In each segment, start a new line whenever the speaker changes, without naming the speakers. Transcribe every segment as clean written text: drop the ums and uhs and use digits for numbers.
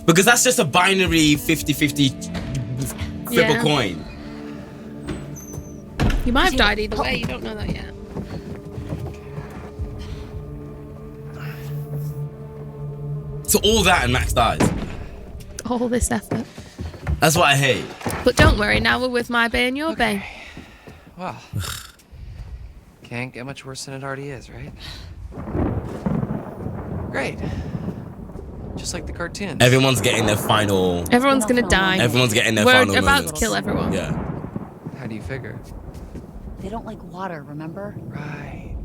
Because that's just a binary 50-50 flip a coin.
You might have died either way. You don't know that yet.
So all that and Max dies.
All this effort.
That's what I hate.
But don't worry, now we're with my bay and your bay.
Well, can't get much worse than it already is, right? Great. Just like the cartoons.
Everyone's getting their final...
Everyone's gonna die.
Everyone's getting their
We're
final
about
moments.
to kill everyone.
Yeah.
How do you figure?
They don't like water, remember?
Right.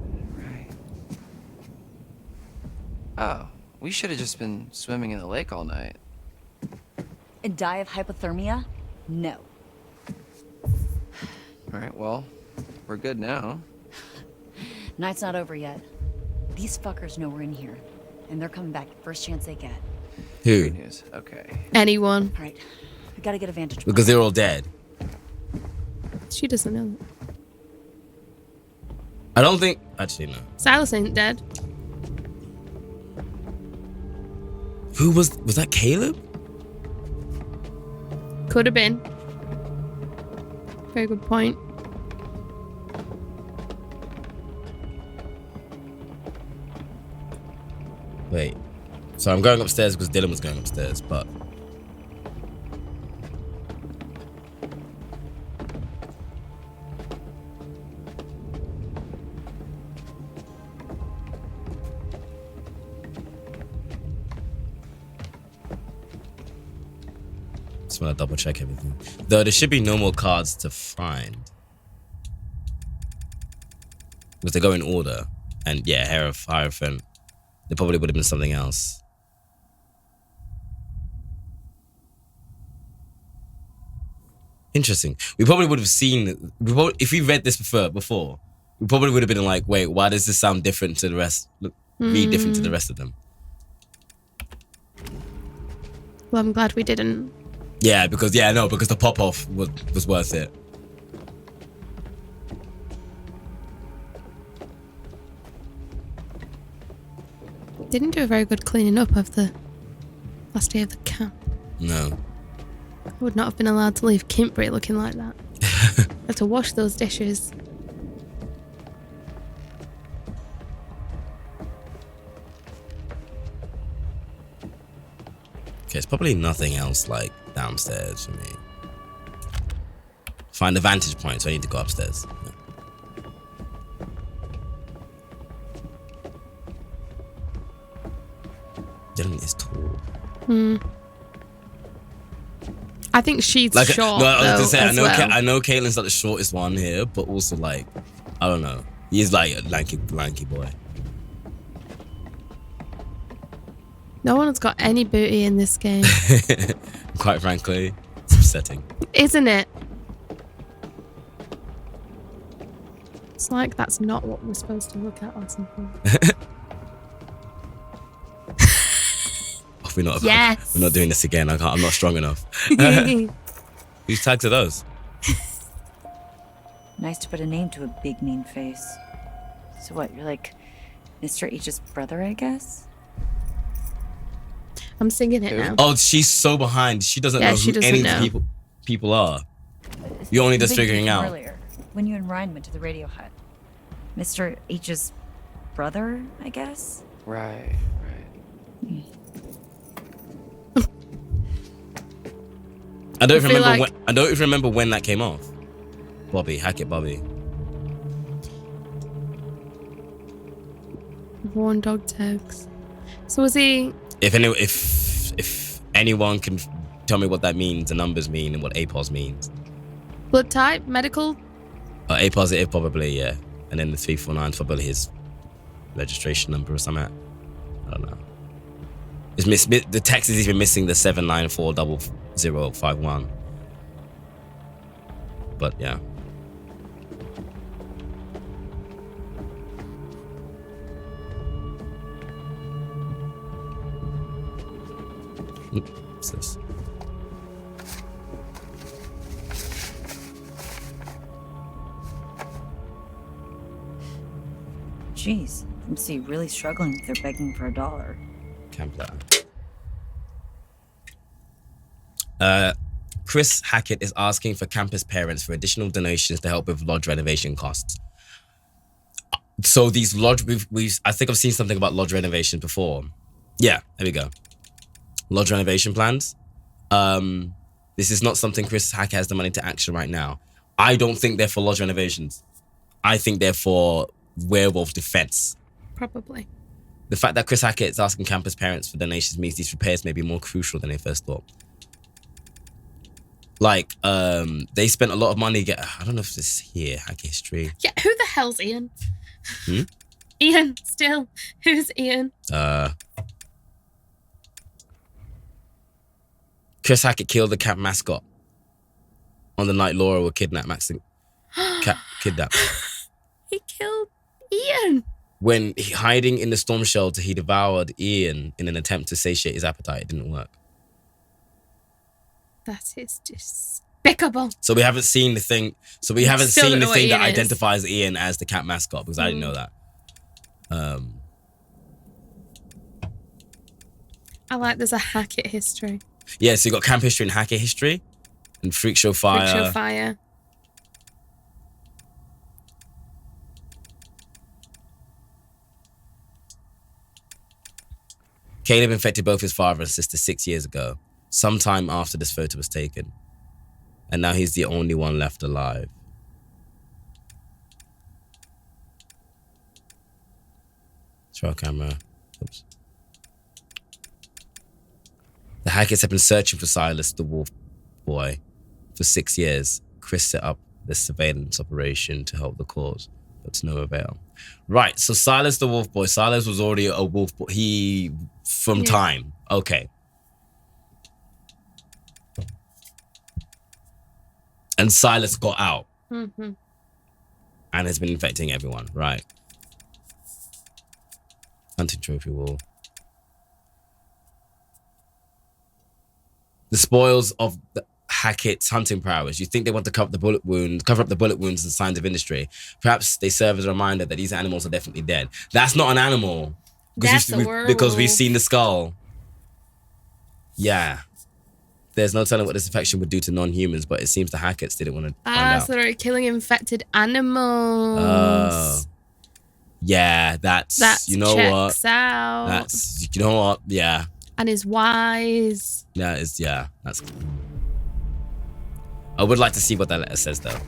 Oh, we should have just been swimming in the lake all night.
And die of hypothermia? No.
All right, well, we're good now.
Night's not over yet. These fuckers know we're in here, and they're coming back first chance they get.
Who?
Good news. Okay.
Anyone.
All right, we gotta get a vantage point.
Because they're all dead.
She doesn't know.
I don't think... Actually, no.
Silas ain't dead.
Who was that Caleb?
Could have been. Very good point.
Wait. So I'm going upstairs because Dylan was going upstairs, but... Just want to double check everything. Though there should be no more cards to find. Because they go in order. And yeah, Hierophant. There probably would have been something else. Interesting. We probably would have seen... if we read this before, we probably would have been like, wait, why does this sound different to the rest? Read different to the rest of them.
Well, I'm glad we didn't.
Yeah, because the pop-off was worth it.
Didn't do a very good cleaning up of the last day of the camp.
No.
I would not have been allowed to leave Kimpbury looking like that. I had to wash those dishes.
Okay, it's probably nothing else like downstairs for me. Find the vantage point, so I need to go upstairs. Yeah. Dylan is tall.
I think she's
Like,
short.
no, I was gonna say,
as well.
I know Caitlin's not the shortest one here, but also like, I don't know. He's like a lanky boy.
No one's got any booty in this game.
Quite frankly, it's upsetting.
Isn't it? It's like that's not what we're supposed to look at or something.
Oh, we're not.
Yes.
We're not doing this again. I'm not strong enough. Whose tags are those?
Nice to put a name to a big mean face. So what, you're like Mr. H's brother, I guess?
I'm singing it now.
Oh, she's so behind. She doesn't know who any of the people are. You're only just figuring out.
Earlier, when you and Ryan went to the radio hut. Mr. H's brother, I guess?
Right.
I don't remember when that came off. Bobby, hack it, Bobby.
Worn dog tags. So was he?
If anyone can tell me what that means, the numbers mean, and what APOS means.
Blood type, medical.
A positive, probably, yeah. And then the 349 is probably his registration number or something. I don't know. The text is even missing the 7940051. But yeah. What's this?
Jeez, I see you really struggling if they're begging for $1.
Camp letter. Chris Hackett is asking for campus parents for additional donations to help with lodge renovation costs. So these lodge, I think I've seen something about lodge renovation before. Yeah, there we go. Lodge renovation plans. This is not something Chris Hackett has the money to action right now. I don't think they're for lodge renovations. I think they're for werewolf defense.
Probably.
The fact that Chris Hackett is asking campus parents for donations means these repairs may be more crucial than they first thought. Like, they spent a lot of money. I don't know if this is here, Hackett history.
Yeah, who the hell's Ian?
Hmm?
Ian, still. Who's Ian?
Chris Hackett killed the camp mascot on the night Laura was kidnapped. Kidnapped.
He killed Ian.
When hiding in the storm shelter, he devoured Ian in an attempt to satiate his appetite. It didn't work.
That is despicable.
So we haven't seen the thing. So we haven't seen the thing that
Ian is.
identifies Ian as the camp mascot, because I didn't know that.
I like there's a Hackett history.
Yeah, so you got camp history and Hackett history, and Freak Show Fire.
Freak Show Fire.
Caleb infected both his father and sister 6 years ago, sometime after this photo was taken. And now he's the only one left alive. Trail camera. Oops. The Hacketts have been searching for Silas the Wolf Boy for 6 years. Chris set up this surveillance operation to help the cause, but to no avail. Right, so Silas the Wolf Boy. Silas was already a wolf boy. From time. Okay. And Silas got out.
Mm-hmm.
And has been infecting everyone. Right. Hunting trophy wall. The spoils of the Hackett's hunting prowess. You think they want to cover up the bullet wounds and signs of industry. Perhaps they serve as a reminder that these animals are definitely dead. That's not an animal. Because we've seen the skull. Yeah. There's no telling what this infection would do to non-humans, but it seems the Hacketts didn't want to find out.
So they're killing infected animals.
Yeah, that's you know what?
Out.
That's, you know what? Yeah.
And is wise.
That's. I would like to see what that letter says, though.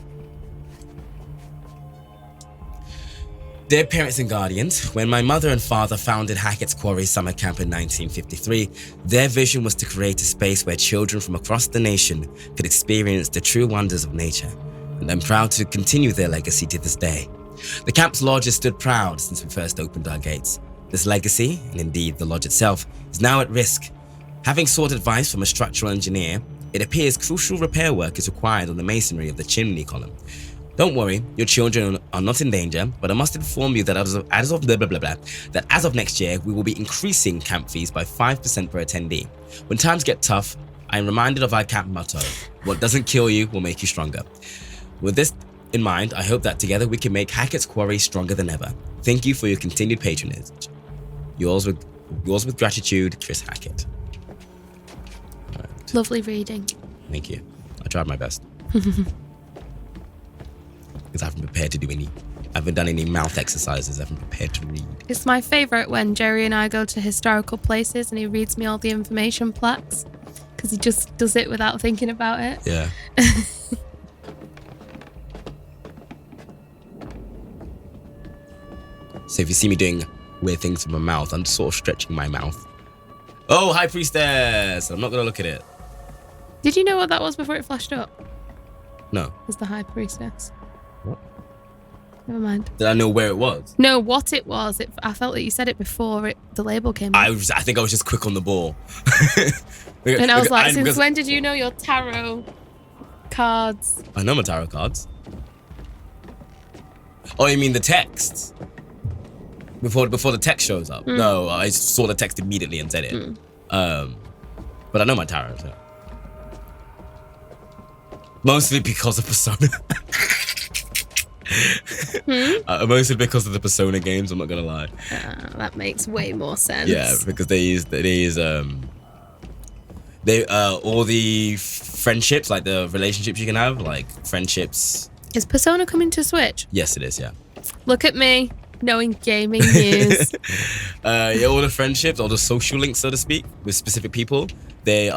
Dear parents and guardians, when my mother and father founded Hackett's Quarry Summer Camp in 1953, their vision was to create a space where children from across the nation could experience the true wonders of nature, and I'm proud to continue their legacy to this day. The camp's lodge has stood proud since we first opened our gates. This legacy, and indeed the lodge itself, is now at risk. Having sought advice from a structural engineer, it appears crucial repair work is required on the masonry of the chimney column. Don't worry, your children are not in danger, but I must inform you that as of next year, we will be increasing camp fees by 5% per attendee. When times get tough, I am reminded of our camp motto: what doesn't kill you will make you stronger. With this in mind, I hope that together we can make Hackett's Quarry stronger than ever. Thank you for your continued patronage. Yours with gratitude, Chris Hackett. Right.
Lovely reading.
Thank you. I tried my best. Because I haven't done any mouth exercises. I haven't prepared to read.
It's my favourite when Jerry and I go to historical places and he reads me all the information plaques, because he just does it without thinking about it.
Yeah. So if you see me doing weird things with my mouth, I'm just sort of stretching my mouth. Oh, High Priestess! I'm not going to look at it.
Did you know what that was before it flashed up?
No.
It was the High Priestess.
What?
Never mind.
Did I know where it was?
No, what it was. I felt that you said it before the label came
I
up.
think I was just quick on the ball.
And I was like, since when did you know your tarot cards?
I know my tarot cards. Oh, you mean the text? Before the text shows up? No, I saw the text immediately and said it. But I know my tarot. So. Mostly because of Persona. Mostly because of the Persona games, I'm not gonna lie.
That makes way more sense.
Yeah, because they use They all the friendships, like the relationships you can have, like friendships.
Is Persona coming to Switch?
Yes, it is. Yeah.
Look at me, knowing gaming news.
Yeah, all the friendships, all the social links, so to speak, with specific people, they're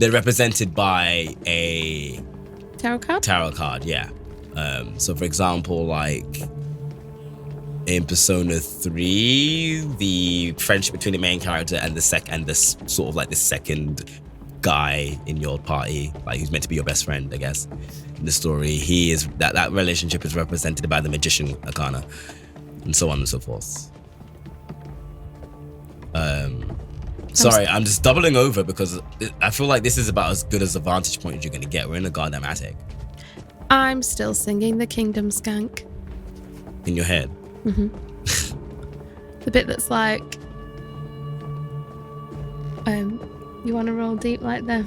represented by a
Tarot card?
Yeah. So for example, like in Persona 3, the friendship between the main character and the sort of like the second guy in your party, like who's meant to be your best friend, I guess, in the story, he is that relationship is represented by the magician arcana, and so on and so forth. Sorry, I'm just doubling over because I feel like this is about as good as a vantage point as you're gonna get. We're in a goddamn attic.
I'm still singing the Kingdom Skank.
In your head.
Mm-hmm. The bit that's like, you want to roll deep like them?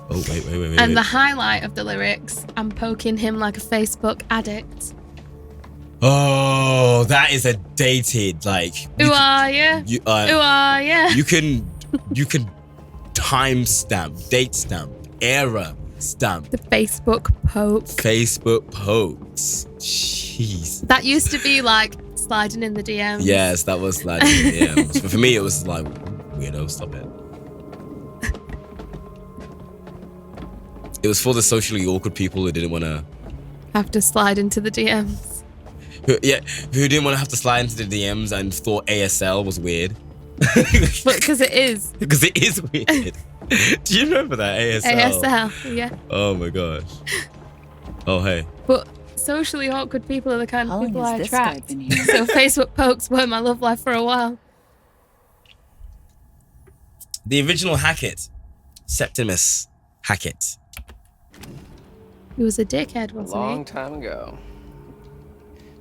Oh, wait.
And the highlight of the lyrics, I'm poking him like a Facebook addict.
Oh, that is a dated, like.
Who are you? Who are you?
You can timestamp, date stamp, era stamp.
The Facebook poke.
Facebook pokes. Jeez.
That used to be like sliding in the DMs.
Yes, that was sliding in the DMs. But for me, it was like, weirdo, stop it. It was for the socially awkward people who didn't want to
have to slide into the DMs.
Who didn't want to have to slide into the DMs and thought ASL was weird.
But because it is.
Because it is weird. Do you remember that ASL?
ASL, yeah.
Oh my gosh. Oh hey.
But socially awkward people are the kind of people I attract.
Here?
So Facebook pokes were my love life for a while.
The original Hackett, Septimus Hackett.
He was a dickhead, wasn't he?
A long time ago.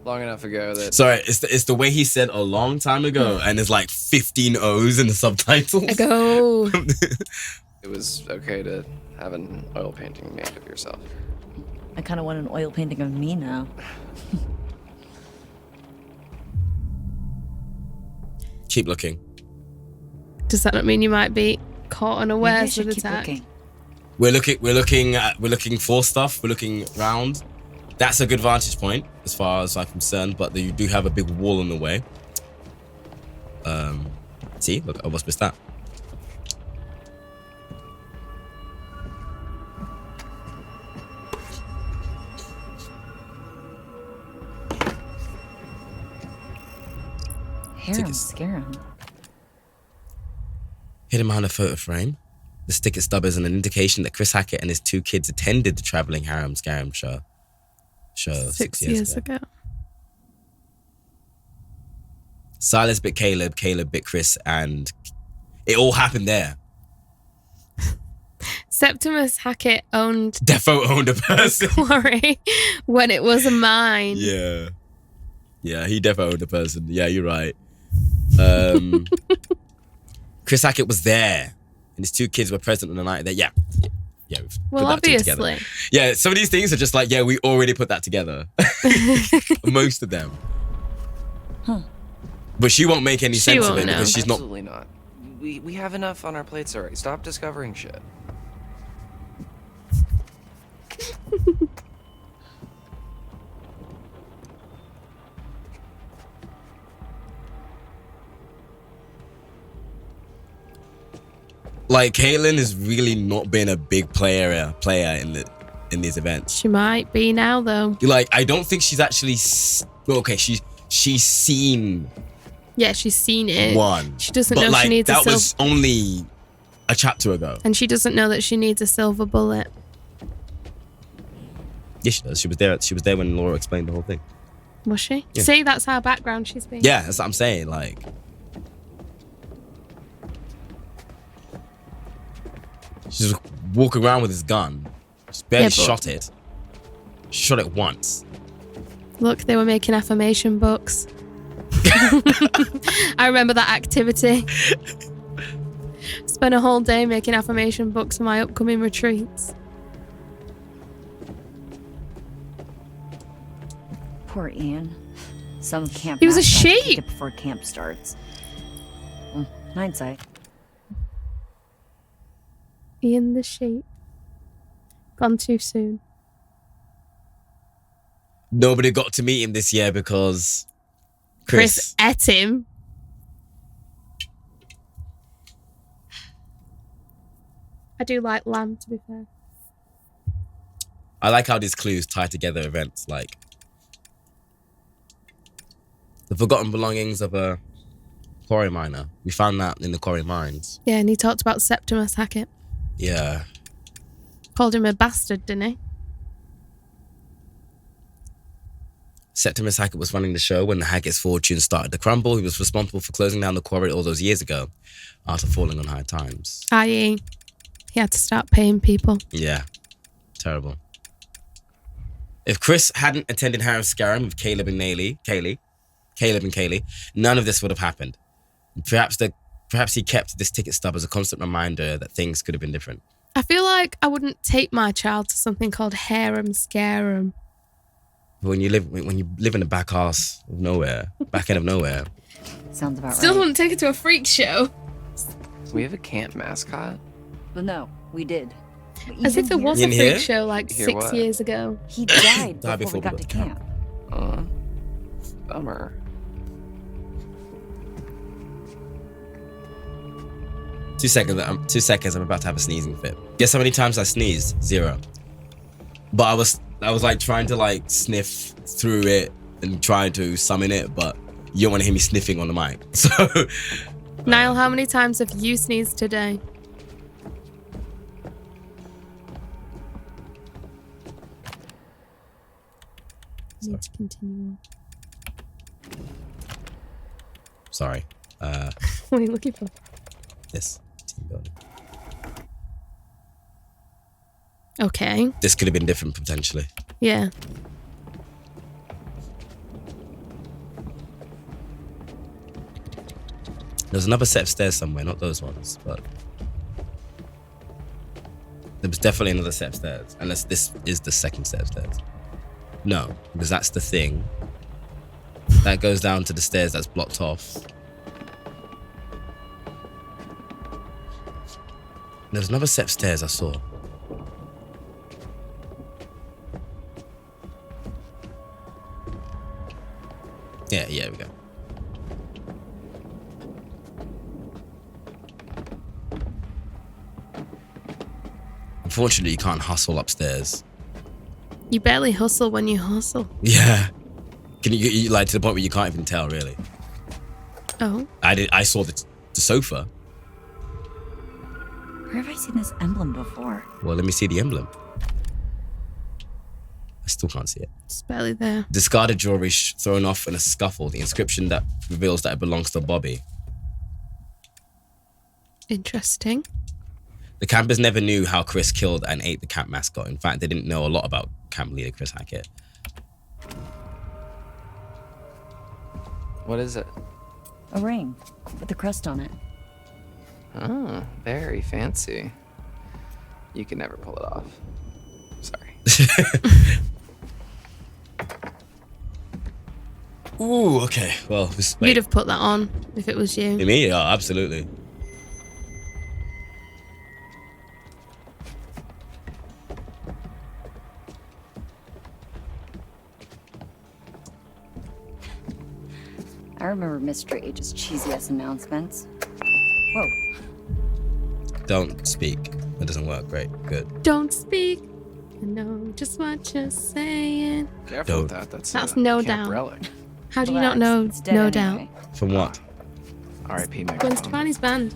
Long enough ago that...
Sorry, it's the way he said a long time ago, and there's like 15 O's in the subtitles.
Ago.
It was okay to have an oil painting made of yourself.
I kind of want an oil painting of me now.
Keep looking.
Does that not mean you might be caught unawares with attack?
Looking.
We're looking for stuff. We're looking round. That's a good vantage point as far as I'm concerned, but you do have a big wall in the way. See, look, I almost missed that.
Harem, scare him.
Hidden behind a photo frame. The sticker stub is an indication that Chris Hackett and his 2 kids attended the traveling harem scarum show 6 years ago. Silas bit Caleb bit Chris, and it all happened there.
Septimus Hackett
Defo owned a person.
Quarry when it was a mine.
Yeah, he defo owned a person. Yeah, you're right. Chris Hackett was there, and his 2 kids were present on the night that. Yeah.
Well, obviously.
Yeah, some of these things are just like, yeah, we already put that together. Most of them.
Huh.
But she won't make any sense of it
know.
because she's not.
Absolutely not. We have enough on our plates already. Stop discovering shit.
Like, Caitlyn has really not been a big player in these events.
She might be now, though.
Like, I don't think she's actually. Okay, she's seen.
Yeah, she's seen it.
One.
She doesn't
but
know
like,
she needs a silver.
That was only a chapter ago.
And she doesn't know that she needs a silver bullet.
Yeah, she does. She was there when Laura explained the whole thing.
Was she?
Yeah.
See, that's how background she's been.
Yeah, that's what I'm saying. Like, she's just walking around with his gun. She's barely shot it. She shot it once.
Look, they were making affirmation books. I remember that activity. Spent a whole day making affirmation books for my upcoming retreats.
Poor Ian. Some camp
He was a
mascot kicked
sheep.
it before camp starts. Hindsight.
Ian the sheep. Gone too soon.
Nobody got to meet him this year because
Chris ate him. I do like lamb, to be fair.
I like how these clues tie together events like the forgotten belongings of a quarry miner. We found that in the quarry mines.
Yeah, and he talked about Septimus Hackett.
Yeah.
Called him a bastard, didn't he?
Septimus Hackett was running the show when the Hackett's fortune started to crumble. He was responsible for closing down the quarry all those years ago after falling on hard times.
I.e., he had to start paying people.
Yeah. Terrible. If Chris hadn't attended Harris Scarron with Caleb and Kaylee, none of this would have happened. Perhaps he kept this ticket stub as a constant reminder that things could have been different.
I feel like I wouldn't take my child to something called Harem Scarum.
When you live in the back end of nowhere.
Sounds about
Still
right.
wouldn't take it to a freak show.
We have a camp mascot?
But no, we did. But
As if there
even
was
here-
a
In
freak
here?
show like
Hear
6
what?
years ago.
He died
Died
before we
before
got
we
to
got to
camp.
Bummer.
Two seconds, I'm about to have a sneezing fit. Guess how many times I sneezed? 0. But I was like trying to like sniff through it and trying to summon it, but you don't want to hear me sniffing on the mic. So
Niall, how many times have you sneezed today? Need to continue.
sorry.
What are you looking for?
This team building.
Okay.
This could have been different potentially.
Yeah.
There's another set of stairs somewhere, not those ones, but there was definitely another set of stairs, unless this is the second set of stairs. No, because that's the thing. That goes down to the stairs that's blocked off. There's another set of stairs I saw. Yeah, we go. Unfortunately, you can't hustle upstairs.
You barely hustle when you hustle.
Yeah. Can you like to the point where you can't even tell, really?
Oh.
I saw the sofa.
Where have I seen this emblem before?
Well, let me see the emblem. I still can't see it.
It's barely there.
Discarded jewelry thrown off in a scuffle. The inscription that reveals that it belongs to Bobby.
Interesting.
The campers never knew how Chris killed and ate the camp mascot. In fact, they didn't know a lot about camp leader Chris Hackett.
What is it?
A ring with a crest on it.
Oh, very fancy. You can never pull it off. Sorry.
Ooh, okay. Well, this,
You'd have put that on if it was you.
me? Yeah, absolutely.
I remember Mr. H's cheesy ass announcements. Whoa.
Don't speak. That doesn't work. Great. Good.
Don't speak. I know just what you're saying.
Careful with
Don't.
that.
That's
a
no
camp
doubt.
relic.
How do you
Relax,
not know
it's dead
No
anyway.
Doubt?
From what?
R.I.P.
Gwen
microphone.
Stefani's band.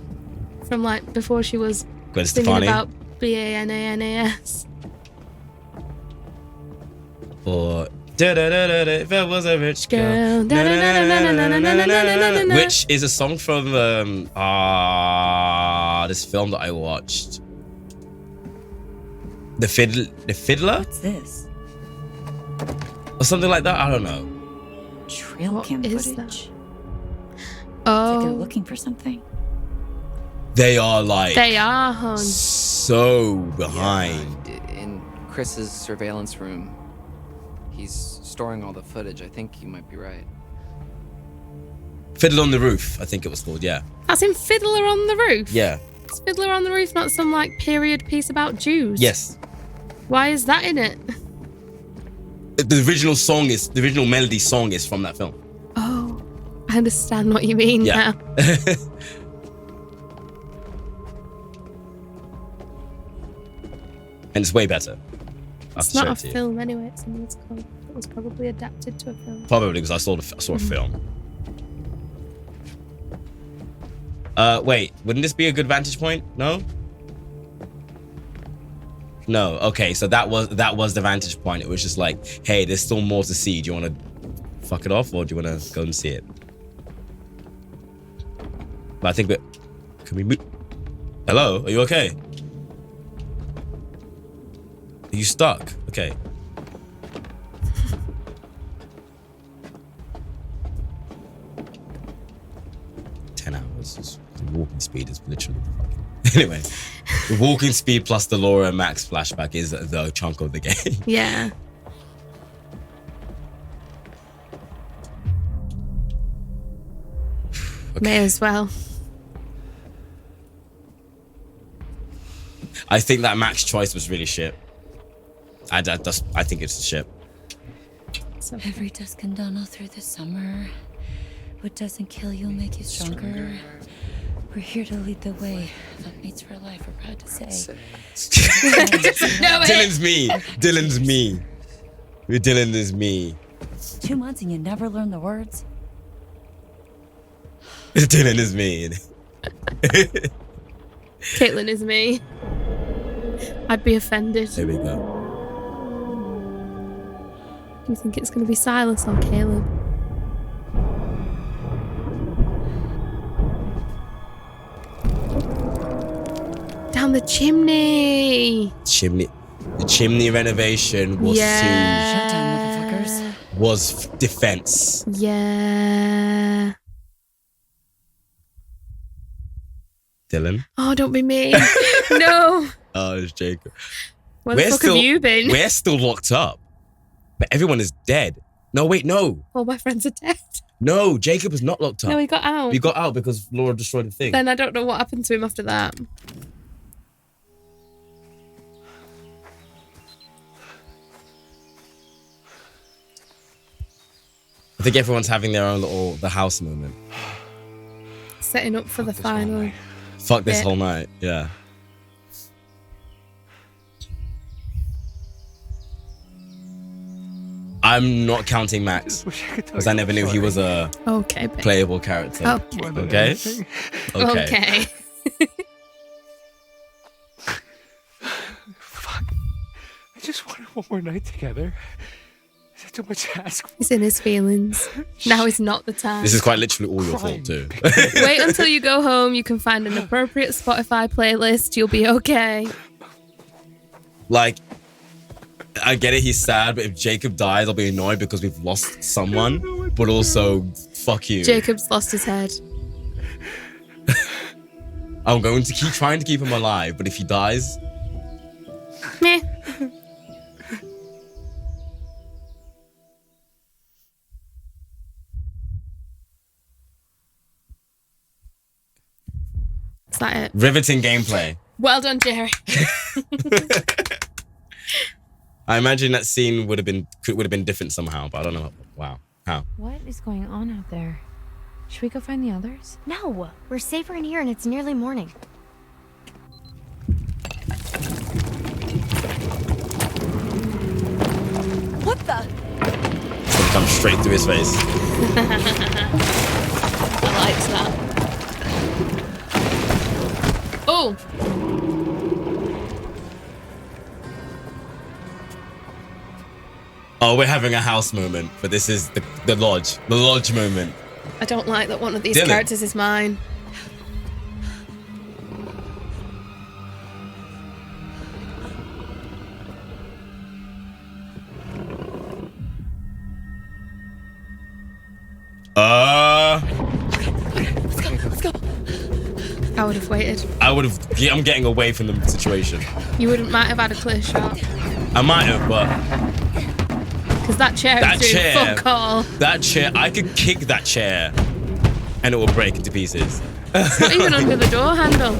From like before she was
Gwen
singing
Stefani?
about BANANAS.
Or if I was a rich girl.
Girl. Da-da-da-da-da-da-da-da-da-da-da-da.
Which is a song from this film that I watched. The Fiddler?
What's this?
Or something like that. I don't know.
Trail
What
cam
is
footage.
that?
It's like they're
Oh,
looking for something.
They are like
they are, hon.
so behind.
In Chris's surveillance room, he's storing all the footage. I think you might be right.
Fiddler on the Roof, I think it was called, yeah.
That's in Fiddler on the Roof?
Yeah.
Is Fiddler on the Roof not some like period piece about Jews?
Yes.
Why is that in it?
The original melody song is from that film.
Oh, I understand what you mean
Yeah.
now.
And it's way better.
It's not a film anyway. It's something that's called. It was probably adapted to a film.
Probably because I saw a film. Wait, wouldn't this be a good vantage point? No? No. Okay, so that was the vantage point. It was just like, hey, there's still more to see. Do you want to fuck it off, or do you want to go and see it? But I think can we move? Hello, are you okay? Are you stuck? Okay. The walking speed is literally fucking... Anyway, the walking speed plus the Laura and Max flashback is the chunk of the game.
Yeah.
Okay.
May as well.
I think that Max choice was really shit. I think it's shit.
So every dusk and dawn all through the summer. What doesn't kill you will make you stronger. We're here to lead the way. Fuck mates for life, we're proud to say.
Dylan's me. Dylan's me. Dylan is me.
2 months and you never learn the words?
Dylan is me.
Caitlin is me. I'd be offended.
There we go.
Do you think it's going to be Silas or Caleb? Down the chimney.
The chimney renovation was
Showtime, motherfuckers.
was defense.
Yeah.
Dylan.
Oh, don't be me. No.
Oh, it's Jacob.
Where the fuck have you been?
We're still locked up, but everyone is dead. No, wait, no.
All my friends are dead.
No, Jacob is not locked up.
No, he got out.
He got out because Laura destroyed the thing.
Then I don't know what happened to him after that.
I think everyone's having their own little the house moment.
Setting up for the final.
Fuck this
bit.
whole night, yeah. I'm not counting Max because I never knew he was a
Okay, babe.
playable character.
Okay.
Okay.
Okay.
Fuck. I just wanted one more night together. Is that too much to ask?
He's in his feelings. Now is not the time.
This is quite literally all your fault too.
Wait until you go home. You can find an appropriate Spotify playlist. You'll be okay.
Like, I get it, he's sad, but if Jacob dies, I'll be annoyed because we've lost someone. But also, fuck you.
Jacob's lost his head.
I'm going to keep trying to keep him alive, but if he dies,
Meh. Is that it?
riveting gameplay.
Well done, Jerry.
I imagine that scene would have been different somehow, but I don't know. Wow, how?
What is going on out there? Should we go find the others?
No, we're safer in here and it's nearly morning.
What the?
It's gonna come straight through his face.
I like that. Oh!
Oh, we're having a house moment, but this is the lodge moment.
I don't like that one of these
Dylan.
characters is mine. I would have waited.
I'm getting away from the situation.
You might have had a clear shot.
I might have, but
Because that chair is doing fuck all.
that chair, I could kick that chair. and it will break into pieces.
It's not even under the door handle.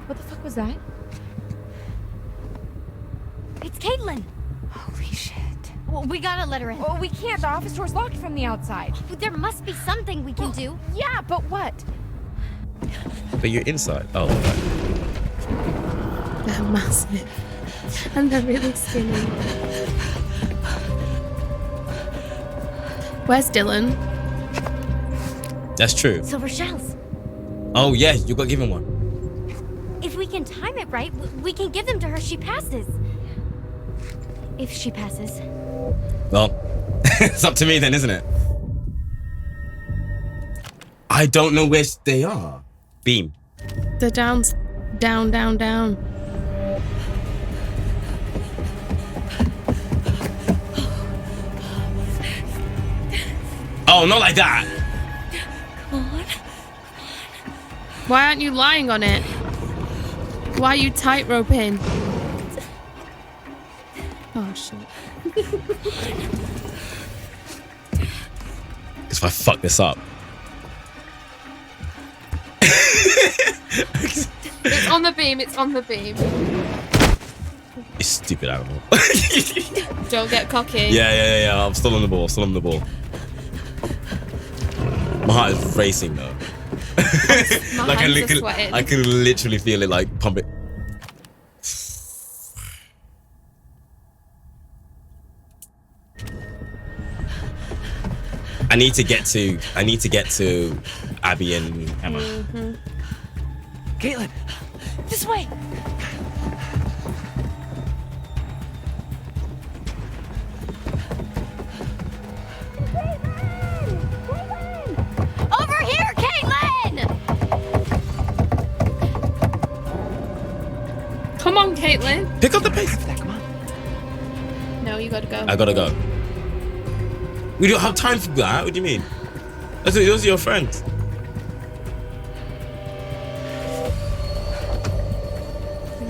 What the fuck was that?
It's Caitlin.
Holy shit.
Well, we gotta let her in.
Oh, we can't. The office door's locked from the outside.
There must be something we can do.
Yeah, but what?
But you're inside. Oh, right.
They're massive. And they're really skinny. Where's Dylan?
That's true.
Silver shells.
Oh yeah, you got given one.
If we can time it right, we can give them to her. She passes. If she passes.
Well, it's up to me then, isn't it? I don't know where they are. Beam.
They're down.
Oh, not like that.
Come on.
Why aren't you lying on it? Why are you tightroping? Oh shit.
Because if I fuck this up.
It's on the beam, it's on the beam.
You stupid animal.
Don't get cocky.
Yeah. I'm still on the ball. My heart is racing though.
My
Like
hands are sweating.
I can literally feel it like pumping. I need to get to Abby and Emma.
Caitlin, this way.
Over here, Caitlin!
Come on, Caitlin.
Pick up the pace.
Come on.
No, you gotta go.
I gotta go. We don't have time for that. What do you mean? Those are your friends.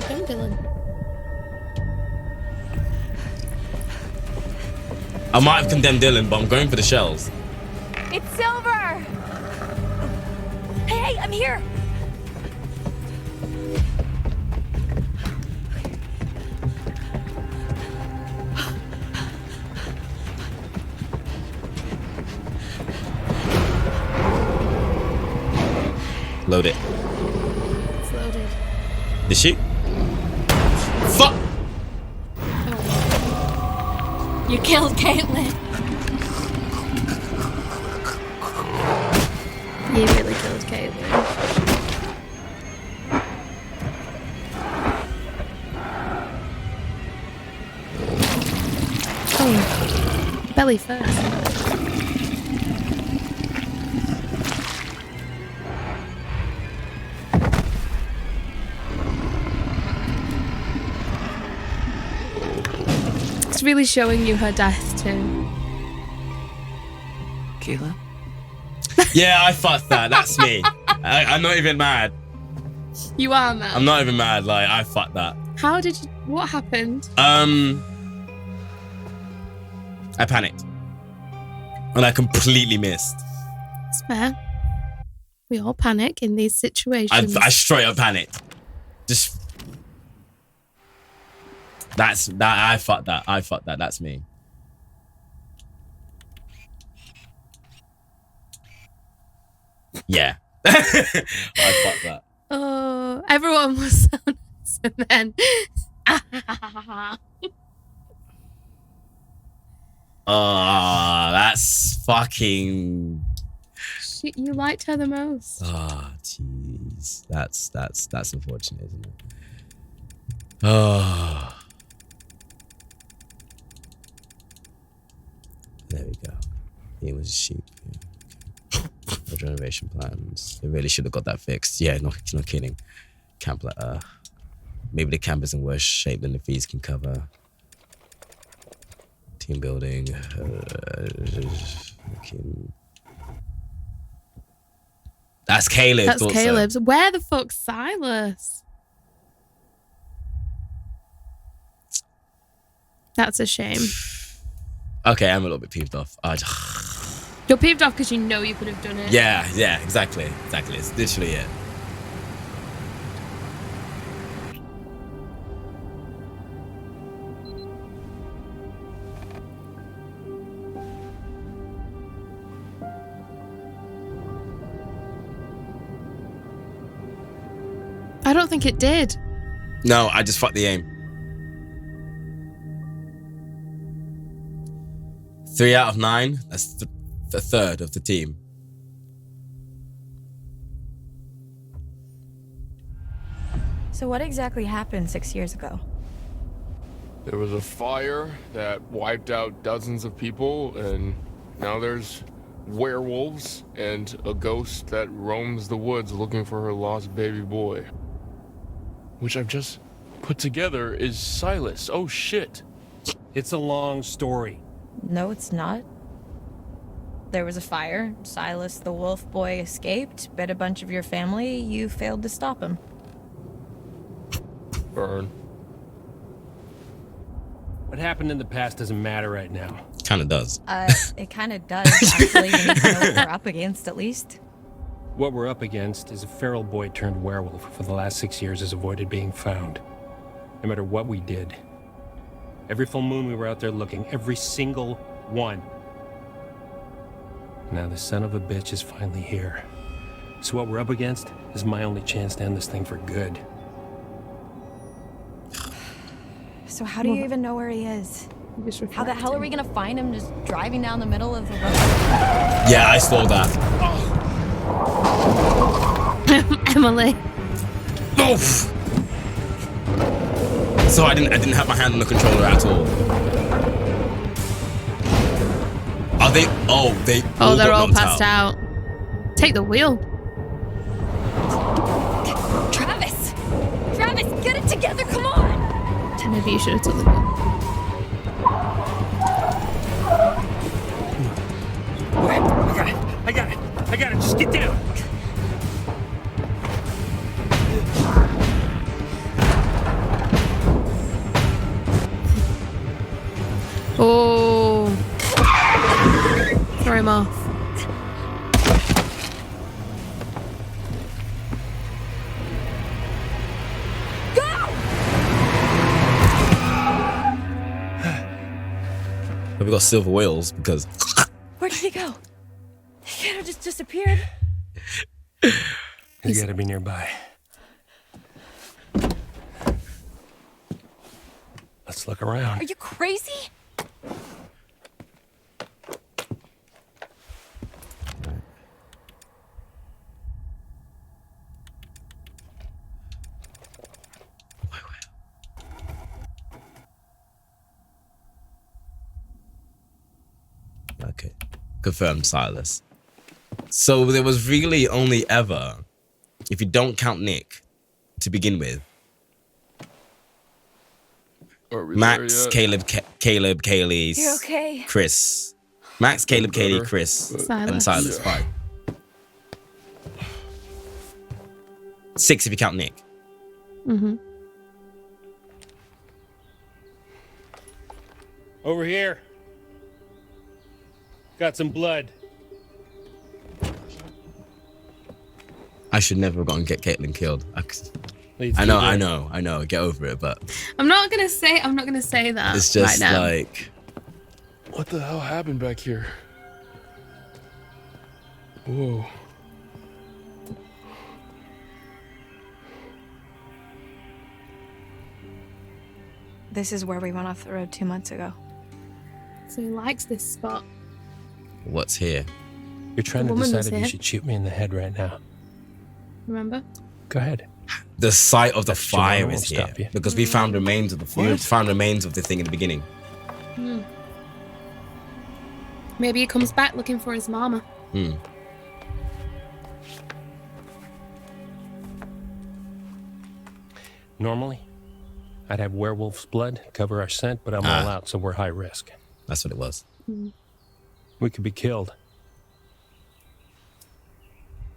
Come, Dylan.
I might have condemned Dylan, but I'm going for the shells.
It's Silver. Hey, I'm here.
Load it.
It's loaded.
Did she? Fuck!
You killed Caitlin. You really killed Caitlin. Oh, belly first. It's really showing you her death too.
Kayla?
Yeah, I fucked that. That's me. I'm not even mad.
You are mad.
I'm not even mad. Like, I fucked that.
How did you? What happened?
I panicked. And I completely missed.
It's fair. We all panic in these situations.
I straight up panicked. Just. That's that. I fucked that. That's me. Yeah. I fucked that.
Oh, everyone was so nice, and then.
That's fucking.
You liked her the most.
Oh, jeez. That's unfortunate, isn't it? Oh. There we go. He was a sheep. Yeah. Okay. Renovation plans. They really should have got that fixed. Yeah, no kidding. Camp letter. Maybe the camp is in worse shape than the fees can cover. Team building. That's Caleb.
That's Caleb's. Where the fuck's Silas? That's a shame.
Okay, I'm a little bit peeved off.
You're peeved off because you know you could have done it.
Yeah, exactly. It's literally it.
I don't think it did.
No, I just fucked the aim. 3 out of 9. That's the third of the team.
So what exactly happened 6 years ago?
There was a fire that wiped out dozens of people, and now there's werewolves and a ghost that roams the woods looking for her lost baby boy. Which I've just put together is Silas. Oh shit.
It's a long story.
No, it's not. There was a fire. Silas the wolf boy escaped, bit a bunch of your family. You failed to stop him.
Burn.
What happened in the past doesn't matter right now.
Kind of does.
It kind of does, actually. You need to know what we're up against, at least.
What we're up against is a feral boy turned werewolf who for the last 6 years has avoided being found. No matter what we did. Every full moon we were out there looking, every single one. Now the son of a bitch is finally here. So what we're up against is my only chance to end this thing for good.
So how do you even know where he is?
Just
How the hell are we gonna find him just driving down the middle of the road?
Yeah, I saw that.
Emily.
Oof. So I didn't have my hand on the controller at all. Are they? Oh, they.
Oh, they're all
got knocked
passed out. Take the wheel.
Travis! Travis, get it together, come on!
Maybe you should have took the wheel.
I got it, just get down.
Oh. Throw him off.
But we got silver whales because.
Where did he go? He kind of just disappeared.
You gotta be nearby. Let's look around.
Are you crazy?
Okay. Confirmed Silas. So there was really only ever, if you don't count Nick, to begin with, Max, Caleb, Kaylee,
You're okay.
Chris. Max, Caleb, Kaylee, Chris, and Silas. 5. 6 if you count Nick.
Mm-hmm.
Over here. Got some blood.
I should never have gotten Caitlin killed.
Leads
I
through there.
know. Get over it, but
I'm not gonna say that.
it's just
right now.
like,
What the hell happened back here? Whoa.
This is where we went off the road 2 months ago.
So he likes this spot.
what's here?
You're trying
The
to
woman
decide
was
if you
here.
should shoot me in the head right now.
Remember?
Go ahead.
The site of the
That's Joanna
fire
won't
is here
stop you.
because we found remains of the thing in the beginning.
Maybe he comes back looking for his mama.
Normally, I'd have werewolf's blood cover our scent, but I'm all out, so we're high risk.
That's what it was.
We could be killed.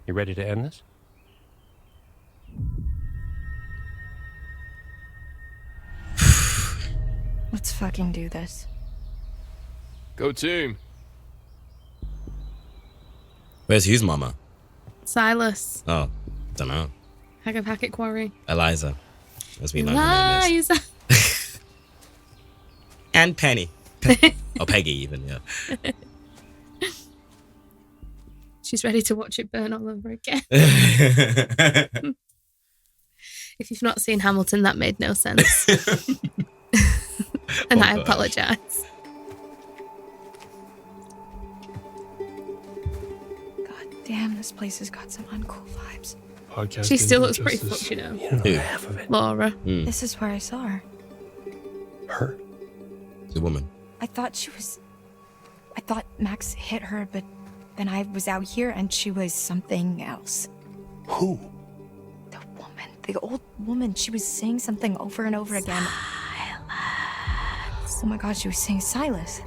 You ready to end this?
Let's fucking do this.
Go team.
Where's whose mama?
Silas.
Oh, don't know.
Hag of Hackett Quarry.
Eliza, as we know her name is.
Eliza.
And Penny. Or Peggy even, yeah.
She's ready to watch it burn all over again. If you've not seen Hamilton, that made no sense. And I apologise.
God damn, this place has got some uncool vibes.
Podcast
She still looks
injustice.
pretty fucked, you know.
You don't know
Who?
half of it.
Laura.
This is where I saw her.
Her?
The woman.
I thought Max hit her, but then I was out here and she was something else.
Who?
The woman. The old woman. She was saying something over and over again. Oh my god, she was saying Silas.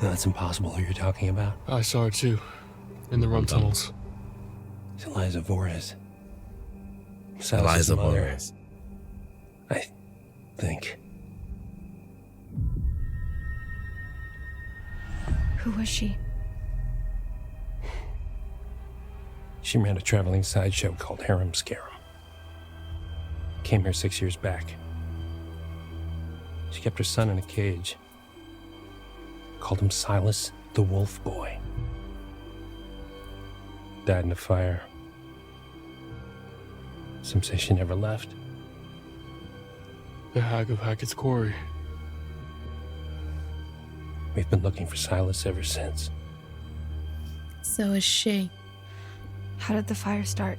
No, that's impossible who you're talking about.
I saw her too. In the rum tunnels.
It's Eliza Vorez. Silas's
Eliza
mother,
Vorez.
I think.
Who was she?
She ran a traveling sideshow called Harem Scarum. Came here 6 years back. She kept her son in a cage. Called him Silas the Wolf Boy. Died in a fire. Some say she never left.
The Hag of Hackett's Quarry.
We've been looking for Silas ever since.
So is she.
How did the fire start?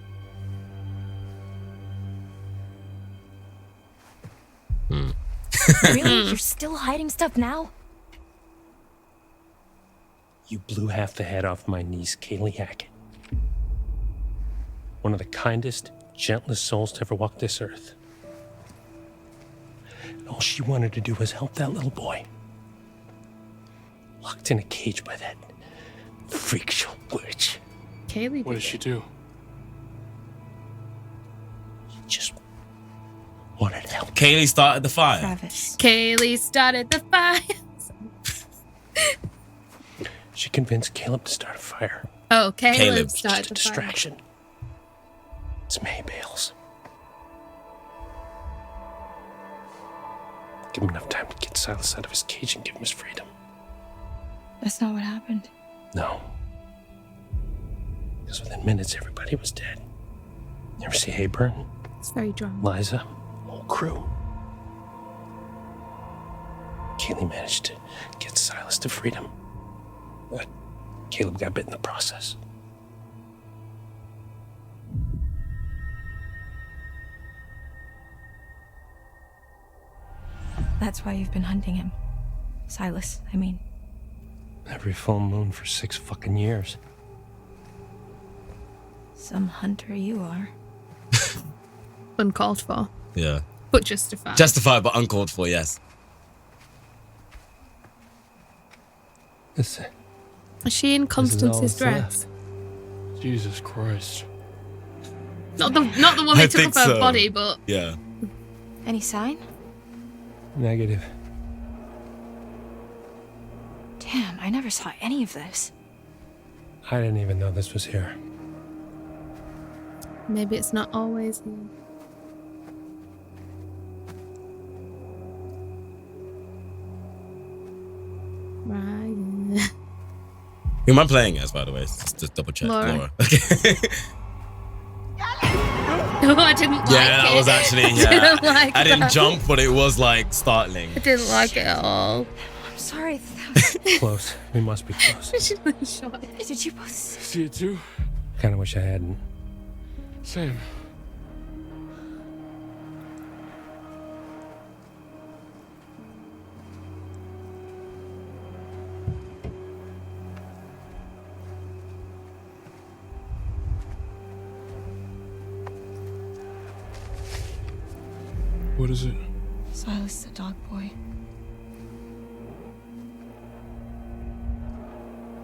Really? You're still hiding stuff now?
You blew half the head off my niece, Kaylee Hackett. One of the kindest, gentlest souls to ever walk this earth. And all she wanted to do was help that little boy. Locked in a cage by that freak show witch.
Kaylee.
What did she do?
She just wanted help.
Kaylee started the fire.
Travis.
Kaylee started the fire.
She convinced Caleb to start a fire.
Oh, Caleb
Caleb.
It's
started
just a
the fire.
distraction. It's May Bales. Give him enough time to get Silas out of his cage and give him his freedom.
That's not what happened.
No. Because within minutes, everybody was dead. You ever see Hayburn?
It's very drunk.
Liza? Whole crew. Kaylee managed to get Silas to freedom. But Caleb got bit in the process.
That's why you've been hunting him. Silas, I mean.
Every full moon for 6 fucking years.
Some hunter you are.
Uncalled for,
Yeah.
but justified.
Justified but uncalled for, yes.
This,
Is she in
all
Constance's
that's
dress?
Jesus Christ.
Not the one
I
they took
think
off her
so.
body, but
Yeah.
Any sign?
negative.
Damn, I never saw any of this.
I didn't even know this was here.
maybe it's not always. Right.
Who am I playing as, by the way? Just to double check.
Laura.
Okay.
No, I didn't like it.
Yeah, that was actually,
I didn't like
I didn't
that.
jump, but it was like startling.
I didn't like it at all.
I'm sorry.
Close. We must be close.
She's really short.
Did you both?
See it too?
Kinda wish I hadn't.
Same. What is it?
Silas, the dog boy.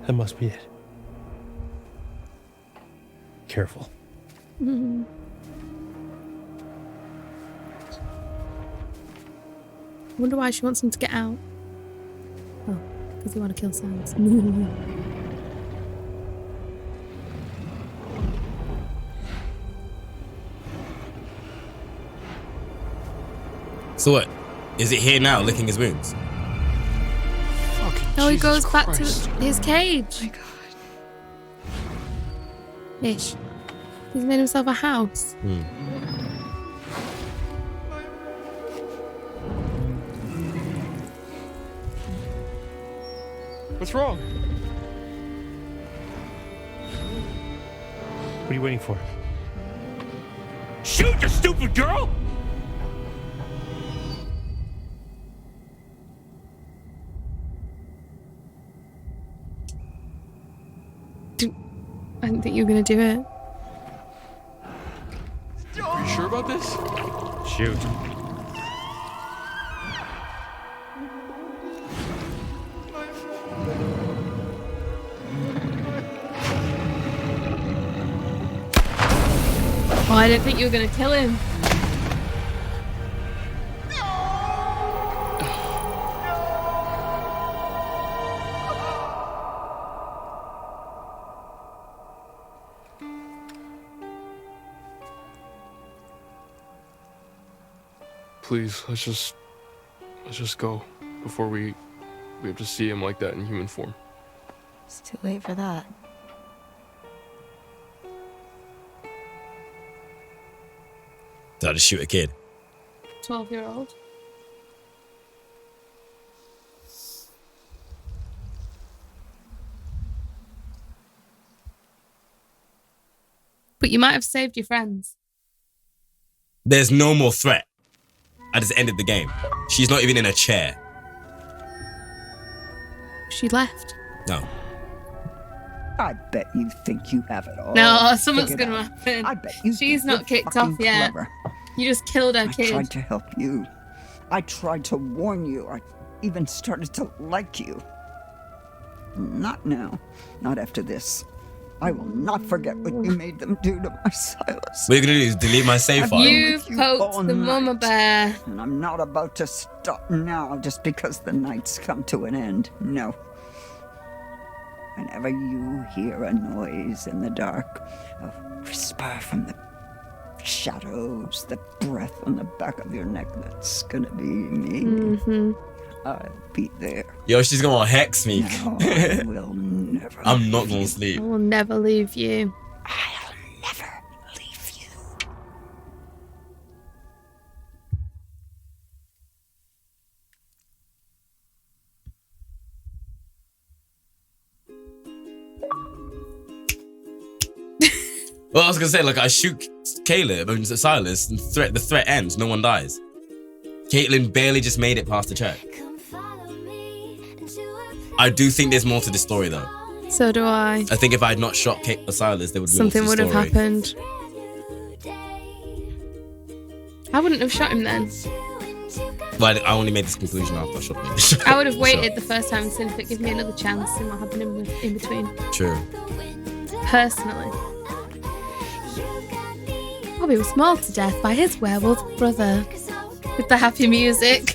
That must be it. Careful.
Wonder why she wants him to get out. Oh, because they want to kill Silas.
So what? Is it here now, licking his wounds?
Fucking
No, he
Jesus
goes back to
Christ.
his cage.
My God.
Ish. He's made himself a house.
What's wrong?
What are you waiting for? Shoot, you stupid girl!
I didn't think you were going to do it.
Are you sure about this?
Shoot.
Oh, I didn't think you were going to kill him.
Please, let's just go before we have to see him like that in human form.
It's too late for that.
Did I just shoot a kid?
12-year-old. But you might have saved your friends.
There's no more threat. I just ended the game. She's not even in a chair.
She left.
No.
I bet you think you have it all.
No, something's
figured
gonna
out.
happen.
I bet you
She's
think
not
you're
kicked off
fucking
yet.
clever.
You just killed her
I
kid.
tried to help you. I tried to warn you. I even started to like you. Not now. Not after this. I will not forget what you made them do to my Silas.
What you're gonna do is delete my save file.
You
with you
poked
all
the mama
night.
bear.
And I'm not about to stop now just because the night's come to an end. No. Whenever you hear a noise in the dark, a whisper from the shadows, the breath on the back of your neck, that's gonna be me.
Mm-hmm.
I'll be there.
Yo, she's gonna hex me.
No, I will never.
I'm not
leave
gonna
you.
I
sleep.
will never leave you.
I'll never leave you.
Well, I was gonna say, like, I shoot Caleb and Silas, and the threat ends. No one dies. Caitlin barely just made it past the check. I do think there's more to the story, though.
So do I.
I think if I had not shot Kate or Silas, there would be
Something
more
would
to the
have
story.
happened. I wouldn't have shot him then.
But I only made this conclusion after I shot him.
I would have waited the first time and seen if it gave me another chance and what happened in between.
True.
Personally. Bobby was mauled to death by his werewolf brother. With the happy music.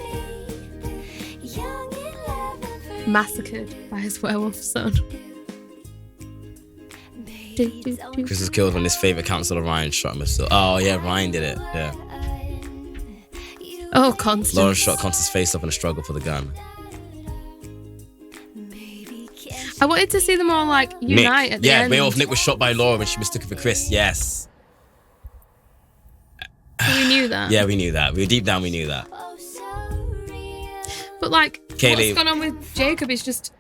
Massacred by his werewolf son.
Chris was killed when his favorite counselor Ryan shot him. Oh yeah, Ryan did it. Yeah.
Oh, Constance.
Laura shot Constance's face up in a struggle for the gun.
I wanted to see them all like unite at the end.
Beowulf Nick was shot by Laura when she mistook him for Chris. Yes.
We knew that.
Yeah, we knew that. Deep down, we knew that.
But like,
Kaylee.
what's gone on with Jacob is just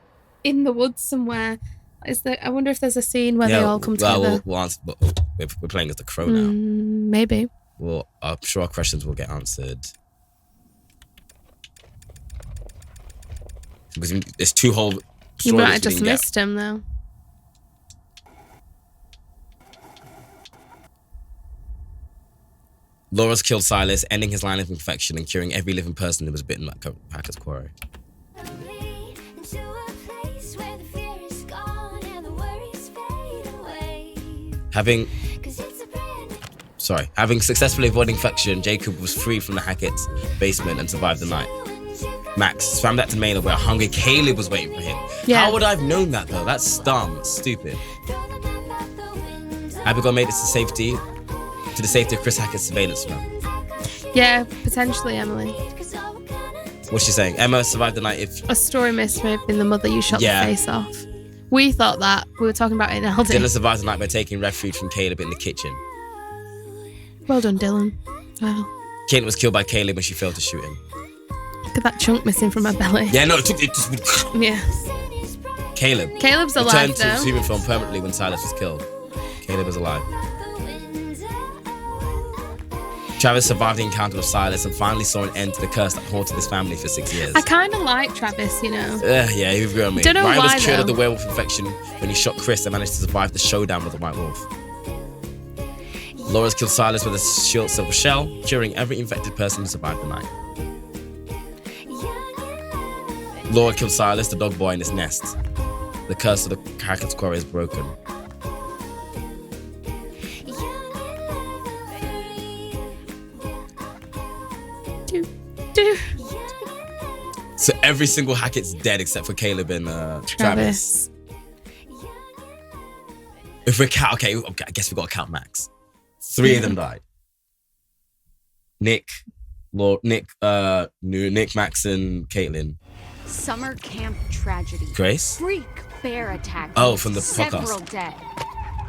in the woods somewhere. Is there? I wonder if there's a scene where they all come together.
We'll answer, but we're playing as the crow now.
Maybe.
Well, I'm sure our questions will get answered. Because there's two whole
You
stories
might
we
have just
didn't get.
missed him though.
Laura's killed Silas, ending his line of infection and curing every living person who was bitten by Hackett's Quarry. Having successfully avoided infection, Jacob was freed from the Hackett's basement and survived the night. Max swam back to Maynard where a hungry Caleb was waiting for him.
Yeah.
How would I have known that though? That's dumb. It's stupid. Abigail made it to the safety of Chris Hackett's surveillance room.
Yeah, potentially, Emily.
What's she saying? Emma survived the night if
A story may have been the mother you shot
Yeah.
the face off. We thought that. We were talking about it in LD.
Dylan survived the night by taking refuge from Caleb in the kitchen.
Well done, Dylan. Well,
Caitlin was killed by Caleb when she failed to shoot him.
look at that chunk missing from her belly.
Yeah, no, it just
Yeah.
Caleb.
Caleb's
returned
alive,
to his
though.
human form permanently when Silas was killed. Caleb was alive. Travis survived the encounter with Silas and finally saw an end to the curse that haunted his family for 6 years.
I kind of like Travis, you know.
Yeah, he grew on me.
Don't know
Ryan
why,
was cured of
though.
the werewolf infection when he shot Chris and managed to survive the showdown with the White Wolf. Laura's killed Silas with a silver shell, curing every infected person who survived the night. Laura killed Silas, the dog boy, in his nest. The curse of the Hackett's Quarry is broken. So every single Hackett's dead except for Caleb and Travis. If we count, okay, I guess we got to count Max. 3 of them died. Nick, Max, and Caitlin.
Summer camp tragedy.
Grace?
Freak bear attack.
Oh, from the
Several
podcast.
dead.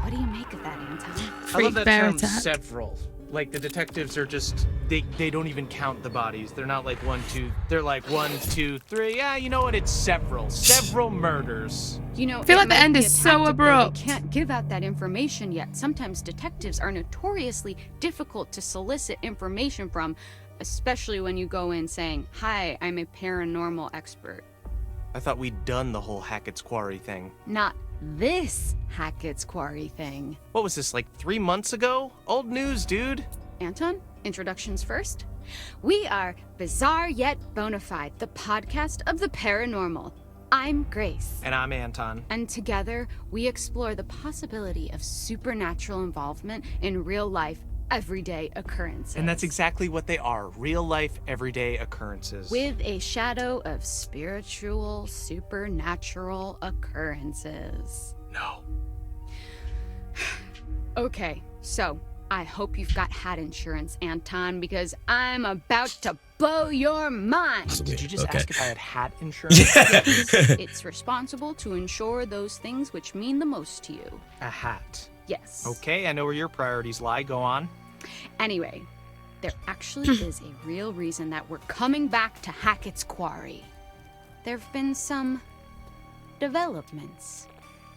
What do you make of that, Anton?
I love that
bear
term,
attack.
several. Like the detectives are just they don't even count the bodies. They're not like 1, 2. They're like 1, 2, 3. Yeah, you know what? It's several murders.
You know,
I feel
it
like the
might
end
be
is
a
so
tactic, though.
abrupt.
They can't give out that information yet. Sometimes detectives are notoriously difficult to solicit information from, especially when you go in saying, "Hi, I'm a paranormal expert."
I thought we'd done the whole Hackett's Quarry thing.
Not this Hackett's Quarry thing.
What was this, like 3 months ago? Old news, dude.
Anton, introductions first. We are Bizarre Yet Bonafide, the podcast of the paranormal. I'm Grace.
And I'm Anton.
And together, we explore the possibility of supernatural involvement in real life, everyday occurrences.
And that's exactly what they are. Real life, everyday occurrences.
With a shadow of spiritual, supernatural occurrences.
No.
Okay, so I hope you've got hat insurance, Anton, because I'm about to blow your mind.
Did you just
Okay.
ask if I had hat insurance?
It's responsible to insure those things which mean the most to you.
A hat.
Yes.
Okay, I know where your priorities lie. Go on.
Anyway, there actually is a real reason that we're coming back to Hackett's Quarry. There have been some developments,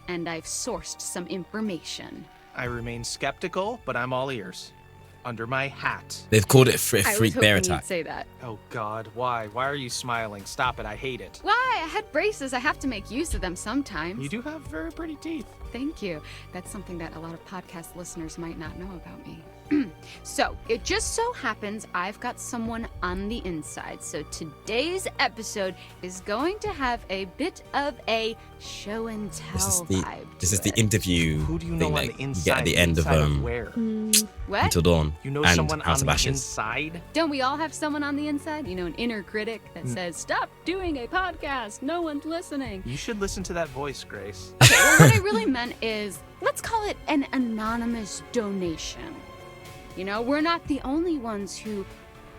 and I've sourced some information.
I remain skeptical, but I'm all ears. Under my hat.
They've called it a
I was
freak bear
hoping you'd
attack.
say that.
Oh God, why? Why are you smiling? Stop it, I hate it.
Why? I had braces. I have to make use of them sometimes.
You do have very pretty teeth.
Thank you. That's something that a lot of podcast listeners might not know about me. So, it just so happens I've got someone on the inside. So, today's episode is going to have a bit of a show and tell vibe.
This is
to
the
it.
interview
Who do you
thing
know on
that
the
you
inside?
get at the end of
where?
What?
Until Dawn
You know
and
someone
House
on
of
the
Ashes.
inside?
Don't we all have someone on the inside? You know, an inner critic that says, "Stop doing a podcast. No one's listening."
You should listen to that voice, Grace.
Okay, well, what I really meant is, let's call it an anonymous donation. You know, we're not the only ones who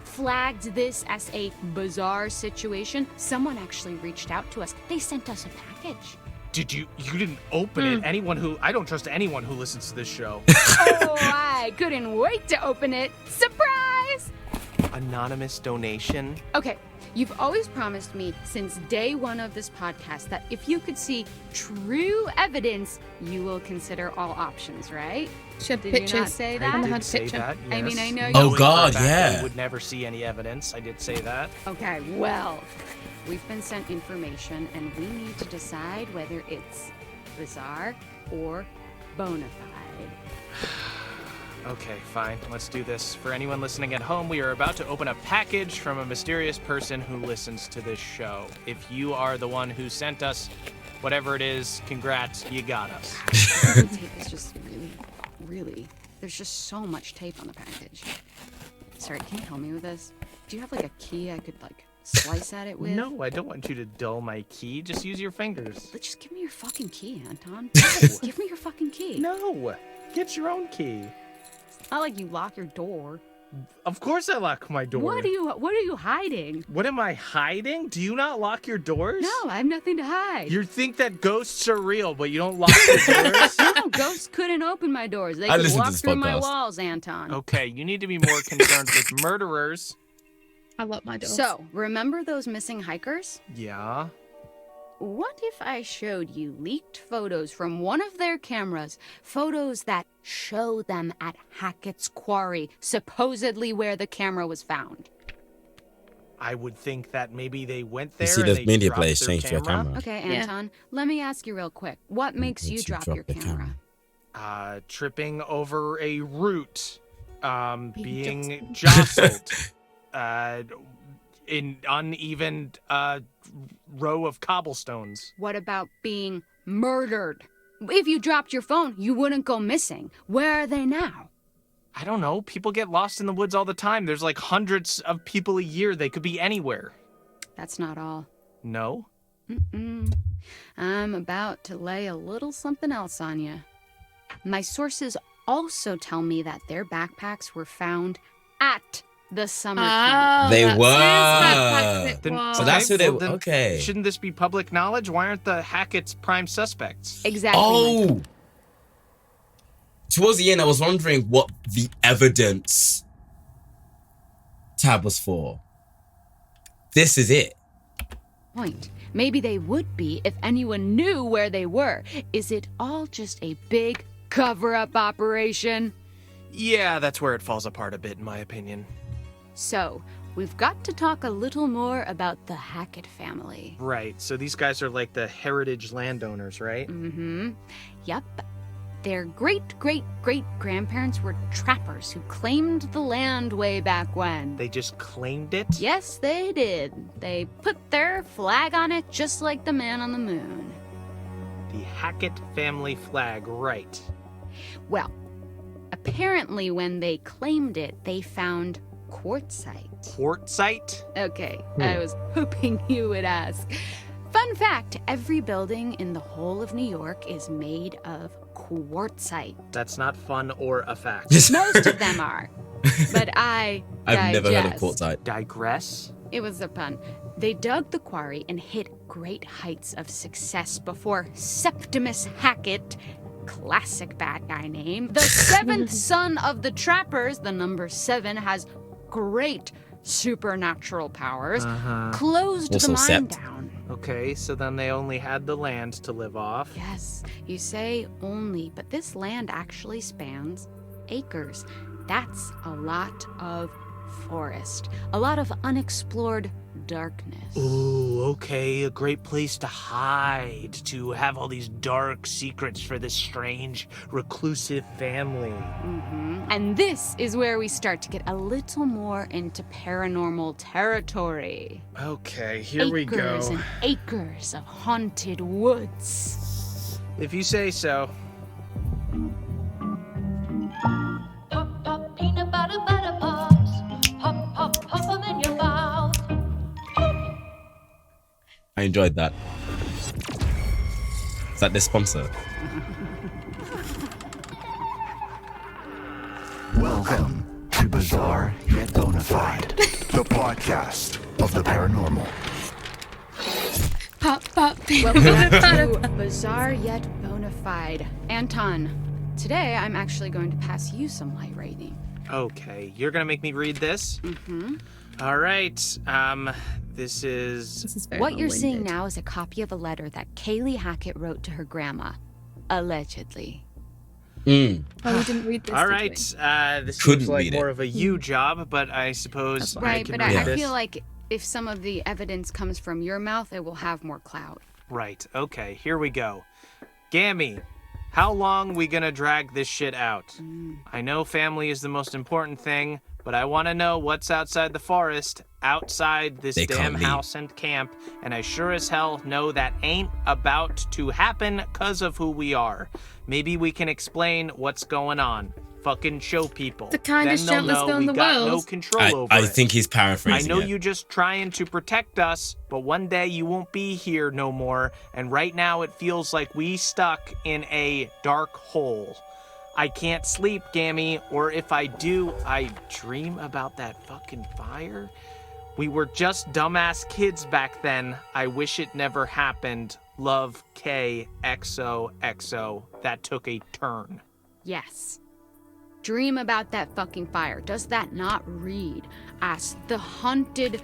flagged this as a bizarre situation. Someone actually reached out to us. They sent us a package.
Did you didn't open it? I don't trust anyone who listens to this show.
Oh, I couldn't wait to open it. Surprise!
Anonymous donation.
Okay, you've always promised me since day one of this podcast that if you could see true evidence, you will consider all options, right?
She had
Did you
pictures.
not say
I
that?
did
had
say
picture.
that,
I mean,
yes.
I know you-
Oh,
Knowing for a
God,
fact
yeah.
they would never see any evidence. I did say that.
Okay, well, we've been sent information and we need to decide whether it's bizarre or bona fide.
Okay, fine. Let's do this. For anyone listening at home, we are about to open a package from a mysterious person who listens to this show. If you are the one who sent us whatever it is, congrats, you got us.
The tape is just really, there's just so much tape on the package. Sorry, can you help me with this? Do you have like a key I could like slice at it with?
No, I don't want you to dull my key. Just use your fingers.
But just give me your fucking key, Anton. Just give me your fucking key.
No, get your own key.
Not like you lock your door.
Of course I lock my door.
What are you hiding?
What am I hiding? Do you not lock your doors?
No, I have nothing to hide.
You think that ghosts are real, but you don't lock your doors?
No, ghosts couldn't open my doors. They
I
could
listen to
walk
this
through my
podcast.
walls, Anton.
Okay, you need to be more concerned with murderers.
I lock my doors.
So, remember those missing hikers?
Yeah.
What if I showed you leaked photos from one of their cameras? Photos that show them at Hackett's Quarry, supposedly where the camera was found.
I would think that maybe they went there
You see,
and
those
they
media
dropped
players
their
changed your camera.
Okay,
Yeah.
Anton, let me ask you real quick. What makes you drop your
the
camera?
Tripping over a root, being jostled, in uneven row of cobblestones.
What about being murdered? If you dropped your phone, you wouldn't go missing. Where are they now?
I don't know. People get lost in the woods all the time. There's like hundreds of people a year. They could be anywhere.
That's not all.
No?
Mm-mm. I'm about to lay a little something else on you. My sources also tell me that their backpacks were found at the summer camp.
They
that's
were.
his backpack it
Then-
was.
So that's who they
well,
were.
then
Okay.
Shouldn't this be public knowledge? Why aren't the Hackett's prime suspects?
Exactly.
Oh! Towards the end, I was wondering what the evidence tab was for. This is it.
Point. Maybe they would be if anyone knew where they were. Is it all just a big cover-up operation?
Yeah, that's where it falls apart a bit, in my opinion.
So, we've got to talk a little more about the Hackett family.
Right, so these guys are like the heritage landowners, right?
Mm-hmm. Yep. Their great-great-great-grandparents were trappers who claimed the land way back when.
They just claimed it?
Yes, they did. They put their flag on it just like the man on the moon.
The Hackett family flag, right.
Well, apparently when they claimed it, they found quartzite.
Quartzite?
Okay, I was hoping you would ask. Fun fact, every building in the whole of New York is made of quartzite.
That's not fun or a fact.
Most of them are. But I've
never heard of quartzite.
Digress?
It was a pun. They dug the quarry and hit great heights of success before Septimus Hackett, classic bad guy name, the seventh son of the trappers, the number 7, has great supernatural powers, closed
Also
the mine
Sept.
down.
Okay, so then they only had the land to live off.
Yes, you say only, but this land actually spans acres. That's a lot of forest, a lot of unexplored darkness.
Ooh, okay, a great place to hide, to have all these dark secrets for this strange, reclusive family.
And this is where we start to get a little more into paranormal territory.
Okay, here we go.
Acres and acres of haunted woods.
If you say so.
Pop, pop, peanut butter, butter pops. Pop, pop, pop 'em in your mouth.
I enjoyed that. Is that their sponsor?
Welcome to Bizarre Yet Bonafide, the podcast of the paranormal.
Pop, pop.
Welcome back to Bizarre Yet Bonafide. Anton, today I'm actually going to pass you some light reading.
Okay, you're gonna make me read this? All right, this is
very
What you're seeing
long-winded.
now is a copy of a letter that Kaylee Hackett wrote to her grandma, allegedly.
Oh, we didn't read this.
all
did
right.
we?
This
Couldn't
seems like
read it.
more of a you job, but I suppose I
Right,
can
but
read
I
this.
feel like if some of the evidence comes from your mouth, it will have more clout.
Right. Okay. Here we go. Gammy, how long we gonna drag this shit out? I know family is the most important thing, but I want to know what's outside the forest, outside this
They
damn
can't leave.
house and camp, and I sure as hell know that ain't about to happen 'cause of who we are. Maybe we can explain what's going on. Fucking show people.
The kindest,
then they'll
gentlest
know
girl in
we
the
got no
world.
control over
I
it.
think he's
I
paraphrasing
know
it.
you just trying to protect us, but one day you won't be here no more, and right now it feels like we stuck in a dark hole. I can't sleep, Gammy, or if I do, I dream about that fucking fire. We were just dumbass kids back then. I wish it never happened. Love, K, XOXO. That took a turn.
Yes. Dream about that fucking fire. Does that not read as the haunted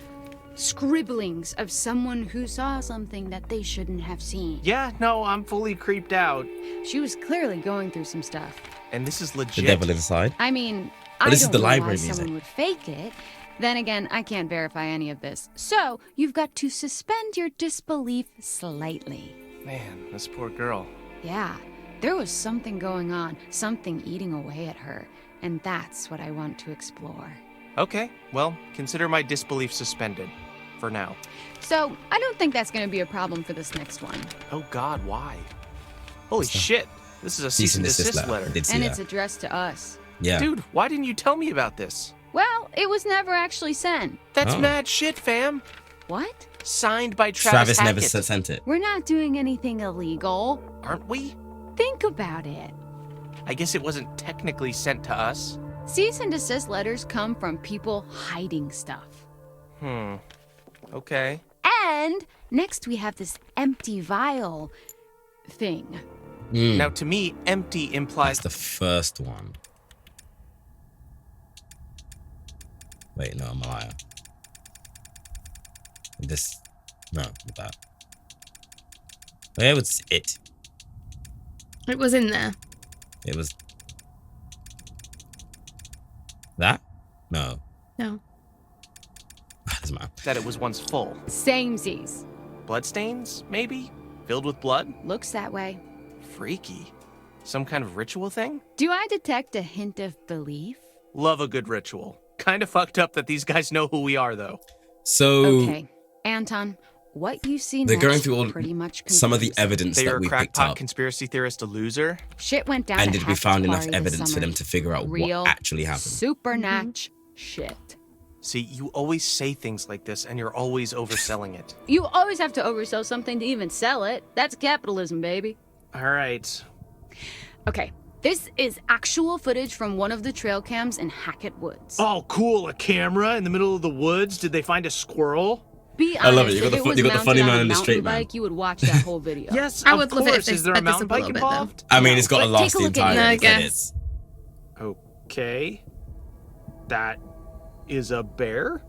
scribblings of someone who saw something that they shouldn't have seen?
Yeah, no, I'm fully creeped out.
She was clearly going through some stuff.
And this is
The
legit.
devil inside.
I mean,
But
I
this is
don't
the
know
library
why
music.
someone would fake it. Then again, I can't verify any of this. So, you've got to suspend your disbelief slightly.
Man, this poor girl.
Yeah, there was something going on, something eating away at her, and that's what I want to explore.
Okay, well, consider my disbelief suspended. For now.
So, I don't think that's going to be a problem for this next one.
Oh God, why? Holy shit, this is a cease and desist letter.
And it's addressed to us.
Yeah.
Dude, why didn't you tell me about this?
Well, it was never actually sent.
That's
Oh.
mad shit, fam.
What?
Signed by Travis
never
Hackett.
sent it.
We're not doing anything illegal.
Aren't we?
Think about it.
I guess it wasn't technically sent to us.
Cease and desist letters come from people hiding stuff.
Okay.
And next we have this empty vial thing.
Now, to me, empty implies
That's the first one. Wait, no, I'm a liar. This, no, not that. Where was it?
It was in there.
It was that? No.
No.
Doesn't matter.
that it was once full.
Samesies.
Bloodstains, maybe? Filled with blood?
Looks that way.
Freaky. Some kind of ritual thing?
Do I detect a hint of belief?
Love a good ritual. Kind of fucked up that these guys know who we are, though.
So
Okay, Anton, what you see
they're
next
going through all
pretty much
some of the
confirms
evidence
They
that
are a
we picked
crackpot
up.
conspiracy theorist, a loser.
shit went down.
And
at
did we
Hackett's
find enough
Quarry this
evidence for
summer.
them to figure out
Real,
what actually happened?
supernatch shit.
See, you always say things like this, and you're always overselling it.
You always have to oversell something to even sell it. That's capitalism, baby.
All right.
Okay, this is actual footage from one of the trail cams in Hackett Woods.
Oh, cool. A camera in the middle of the woods. Did they find a squirrel?
Be
I
honest,
love it. You got
if
the
it
fu-
was
you got the
mounted
funny
on
man
a
and the
mountain
straight man.
bike, you would watch that whole video.
Yes,
I
of
would love it if
course.
they
Is there a
sped this
mountain
up a
bike
little bit, though.
involved?
I mean, it's got to
But
last
take a
the
look at
entire
it. I
credits.
Okay. That is a bear?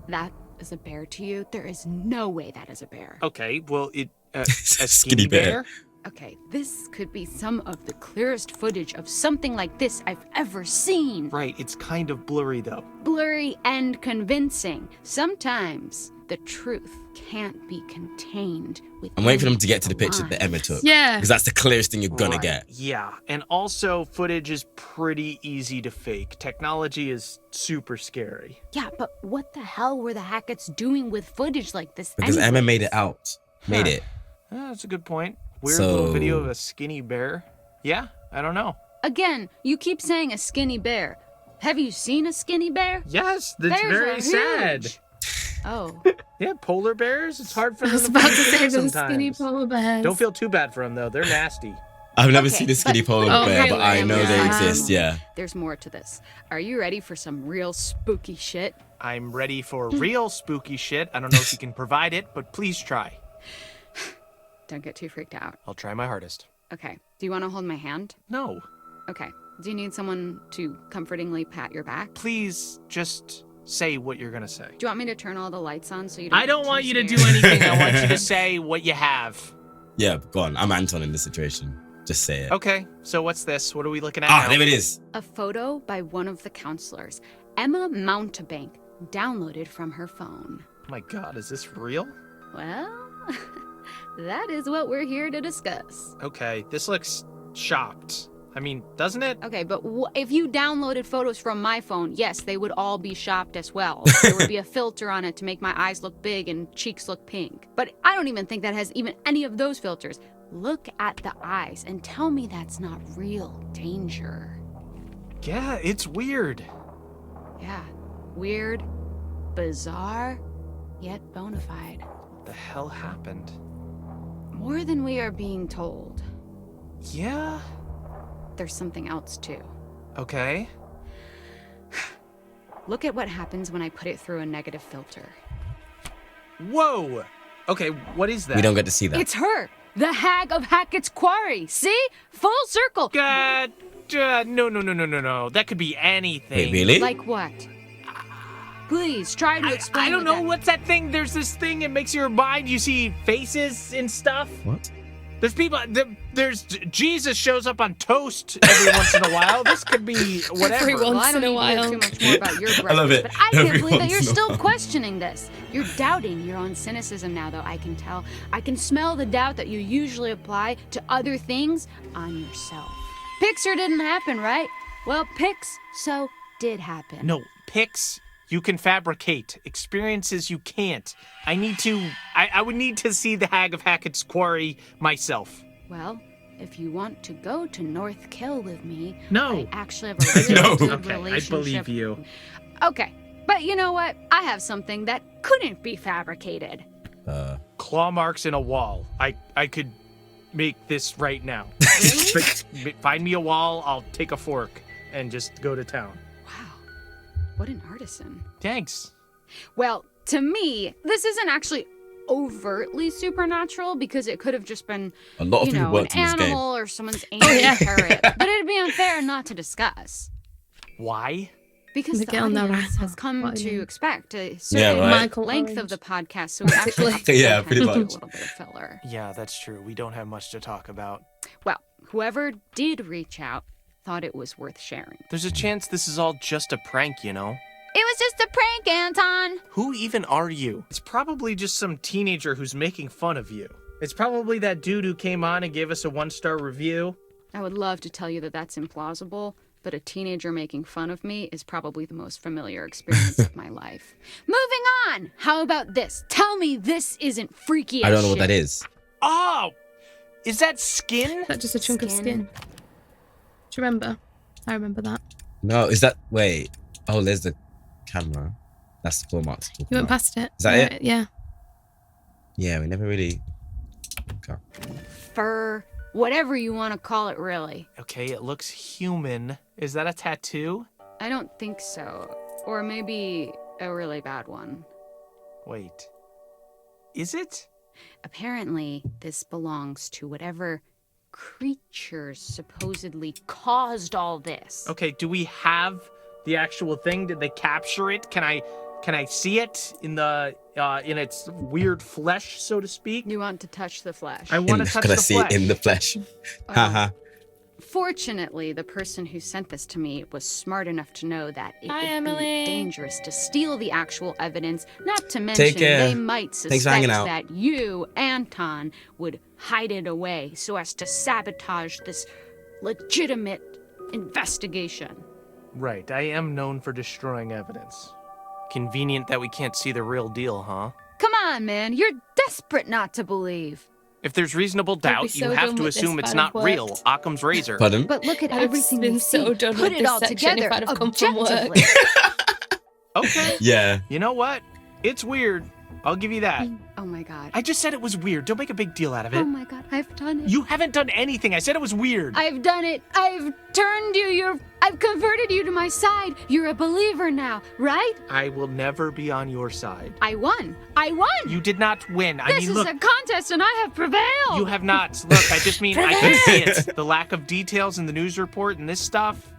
That is a bear to you? There is no way that is a bear.
Okay, well, a
Skinny
skinny
bear.
bear?
Okay, this could be some of the clearest footage of something like this I've ever seen.
Right, it's kind of blurry, though.
Blurry and convincing. Sometimes the truth can't be contained with.
I'm waiting for them to get to the picture that Emma took.
Yeah.
Because that's the clearest thing you're gonna
Right,
get.
Yeah, and also footage is pretty easy to fake. Technology is super scary.
Yeah, but what the hell were the Hacketts doing with footage like this?
Because Emma
anyways?
made it out. Made it.
That's a good point. Weird little
So-
video of a skinny bear. Yeah, I don't know.
Again, you keep saying a skinny bear. Have you seen a skinny bear?
Yes, that's
Bears
very
are
sad.
huge. Oh.
Yeah, polar bears. It's hard for
I
them
was
to
about to
find
say
food
those skinny
sometimes.
polar bears.
Don't feel too bad for them though. They're nasty.
I've never
Okay,
seen a skinny
but-
polar
Oh,
bear, but
really?
I know they
Yeah.
exist, yeah.
There's more to this. Are you ready for some real spooky shit?
I'm ready for real spooky shit. I don't know if you can provide it, but please try.
Don't get too freaked out.
I'll try my hardest.
Okay. Do you want to hold my hand?
No.
Okay. Do you need someone to comfortingly pat your back?
Please just say what you're gonna say.
Do you want me to turn all the lights on so you don't
I don't
get
want
too
you to do
scared?
anything. I want you to say what you have.
Yeah, go on. I'm Anton in this situation. Just say it.
Okay, so what's this? What are we looking at
Ah,
now?
there it is.
A photo by one of the counselors, Emma Mountebank, downloaded from her phone.
Oh my god, is this real?
Well, that is what we're here to discuss.
Okay, this looks shopped. I mean, doesn't it?
Okay, but if you downloaded photos from my phone, yes, they would all be shopped as well. There would be a filter on it to make my eyes look big and cheeks look pink. But I don't even think that has even any of those filters. Look at the eyes and tell me that's not real danger.
Yeah, it's weird.
Yeah, weird, bizarre, yet bona fide.
What the hell happened?
More than we are being told.
Yeah?
there's something else too.
Okay.
Look at what happens when I put it through a negative filter.
Whoa! Okay, what is that?
We don't get to see that.
It's her! The Hag of Hackett's Quarry! See? Full circle!
No. That could be anything.
Wait, really?
Like what? Please, try to explain.
I don't know.
that...
What's that thing? There's this thing, it makes your mind, you see faces and stuff.
What?
There's people, there's Jesus shows up on toast every once in a while. This could be whatever.
Every once
Well, I don't
in a
need
while.
to know too much more about your breakfast,
I love it.
but I can't
Every
believe that
once
you're
in a
still
while.
questioning this. You're doubting your own cynicism now, though, I can tell. I can smell the doubt that you usually apply to other things on yourself. Pixar didn't happen, right? Well, so did happen.
No, pics you can fabricate. Experiences you can't. I would need to see the Hag of Hackett's Quarry myself.
Well, if you want to go to North Kill with me,
No.
I actually have a really good
Okay, I
relationship.
believe you.
Okay, but you know what? I have something that couldn't be fabricated.
Claw marks in a wall. I could make this right now. Find me a wall, I'll take a fork and just go to town.
Wow, what an artisan.
Thanks.
Well, to me, this isn't actually overtly supernatural because it could have just been,
A lot of people
an
worked in this game.
animal or someone's ancient parrot. But it'd be unfair not to discuss.
Why?
Because the
Miguel
audience
Naranjo.
has come
What
to
I mean.
expect a
Yeah,
certain
right.
Michael
length
Orange.
of the podcast, so we actually have to
Yeah,
kind
pretty
of do a
much.
little bit of filler.
Yeah, that's true. We don't have much to talk about.
Well, whoever did reach out thought it was worth sharing.
There's a chance this is all just a prank, you know?
It was just a prank, Anton!
Who even are you? It's probably just some teenager who's making fun of you. It's probably that dude who came on and gave us a 1-star review.
I would love to tell you that that's implausible, but a teenager making fun of me is probably the most familiar experience of my life. Moving on! How about this? Tell me this isn't freaky as
I don't know what
shit.
that is.
Oh! Is that skin?
Is that just a chunk of skin? Do you remember? I remember that.
No, is that... Wait. Oh, there's the camera. That's the claw marks.
You went past it.
Is that
Yeah,
it?
Yeah.
Yeah, we never really... Okay.
Fur, whatever you want to call it, really.
Okay, it looks human. Is that a tattoo?
I don't think so. Or maybe a really bad one.
Wait. Is it?
Apparently, this belongs to whatever creatures supposedly caused all this.
Okay, do we have the actual thing? Did they capture it? Can I see it in the in its weird flesh, so to speak?
You want to touch the flesh.
I want to touch
Can I
the
see
flesh.
it in the flesh? Haha.
Fortunately, the person who sent this to me was smart enough to know that it
Hi,
would
Emily.
be dangerous to steal the actual evidence, not to mention
care.
they might
Thanks for hanging
suspect
out.
that you, Anton, would hide it away so as to sabotage this legitimate investigation.
Right, I am known for destroying evidence. Convenient that we can't see the real deal, huh?
Come on, man, you're desperate not to believe.
If there's reasonable
be
doubt, you
so
have
done
to
with this
assume
if
it's
I'd
not
have
real.
worked.
Occam's razor.
Pardon?
But look at
I'd have
everything
been
you
so
see.
done
Put
with
it
this
all
section if
together
I'd have come from work.
objectively.
Okay.
Yeah.
You know what? It's weird. I'll give you that.
Oh my god.
I just said it was weird. Don't make a big deal out of it.
Oh my god, I've done it.
You haven't done anything. I said it was weird.
I've done it. I've turned you. I've converted you to my side. You're a believer now, right?
I will never be on your side.
I won. I won.
You did not win. I
This
mean,
is
look,
a contest and I have prevailed.
you have not. Look, I just mean I can see it. The lack of details in the news report and this stuff.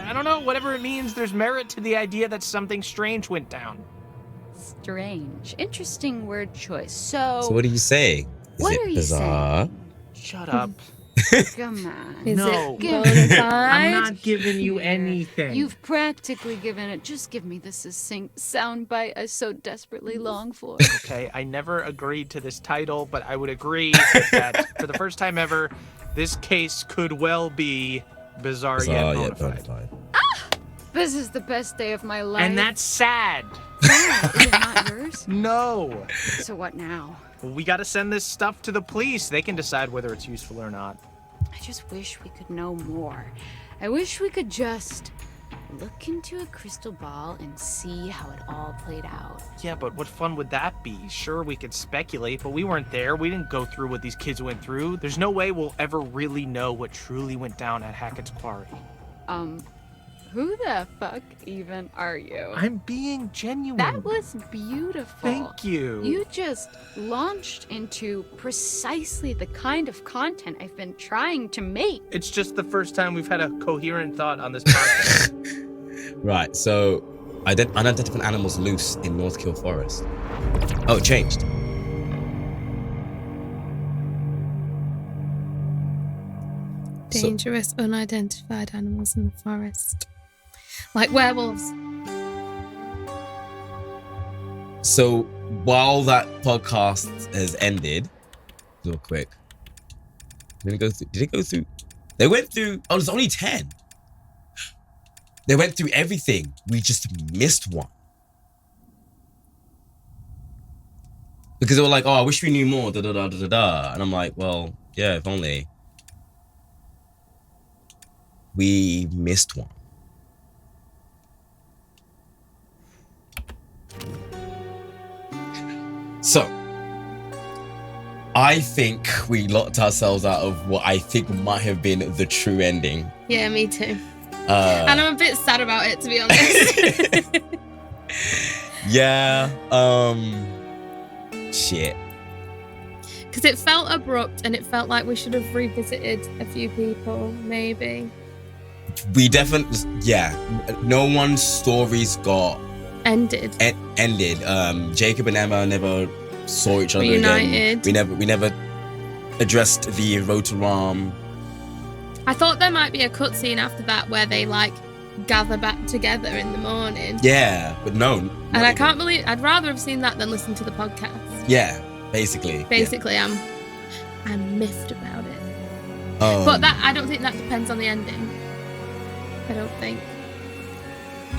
I don't know. Whatever it means, there's merit to the idea that something strange went down.
Strange. Interesting word choice. So
So what do you say? Is
What
it
are you
bizarre?
Shut up.
come on.
Is
No.
it bona
I'm
fide?
not giving you anything.
You've practically given it. Just give me the succinct soundbite I so desperately long for.
Okay, I never agreed to this title, but I would agree that for the first time ever, this case could well be bizarre,
Bizarre
yet
yet
bona
bona
fide.
fide.
This is the best day of my life.
And that's sad.
Is it not yours?
No.
So what now?
We gotta send this stuff to the police. They can decide whether it's useful or not.
I just wish we could know more. I wish we could just look into a crystal ball and see how it all played out.
Yeah, but what fun would that be? Sure, we could speculate, but we weren't there. We didn't go through what these kids went through. There's no way we'll ever really know what truly went down at Hackett's Quarry.
Who the fuck even are you?
I'm being genuine.
That was beautiful.
Thank you.
You just launched into precisely the kind of content I've been trying to make.
It's just the first time we've had a coherent thought on this podcast.
Right, so unidentified animals loose in North Kill Forest. Oh, it changed.
Dangerous, unidentified animals in the forest. Like werewolves.
So while that podcast has ended, real quick. Did it go through? They went through. Oh, there's only 10. They went through everything. We just missed one. Because they were like, oh, I wish we knew more. Da da da da da. And I'm like, well, yeah, if only. We missed one. So, I think we locked ourselves out of what I think might have been the true ending.
Yeah, me too. And I'm a bit sad about it, to be honest.
Yeah, shit.
Because it felt abrupt and it felt like we should have revisited a few people, maybe.
We definitely, yeah. No one's stories got
ended.
Jacob and Emma never saw each other
Reunited.
again. We never addressed the Rotoram.
I thought there might be a cutscene after that where they like gather back together in the morning.
Yeah, but no.
And I can't believe I'd rather have seen that than listen to the podcast.
Yeah, basically.
Yeah. I'm miffed about it. But that I don't think that depends on the ending. I don't think.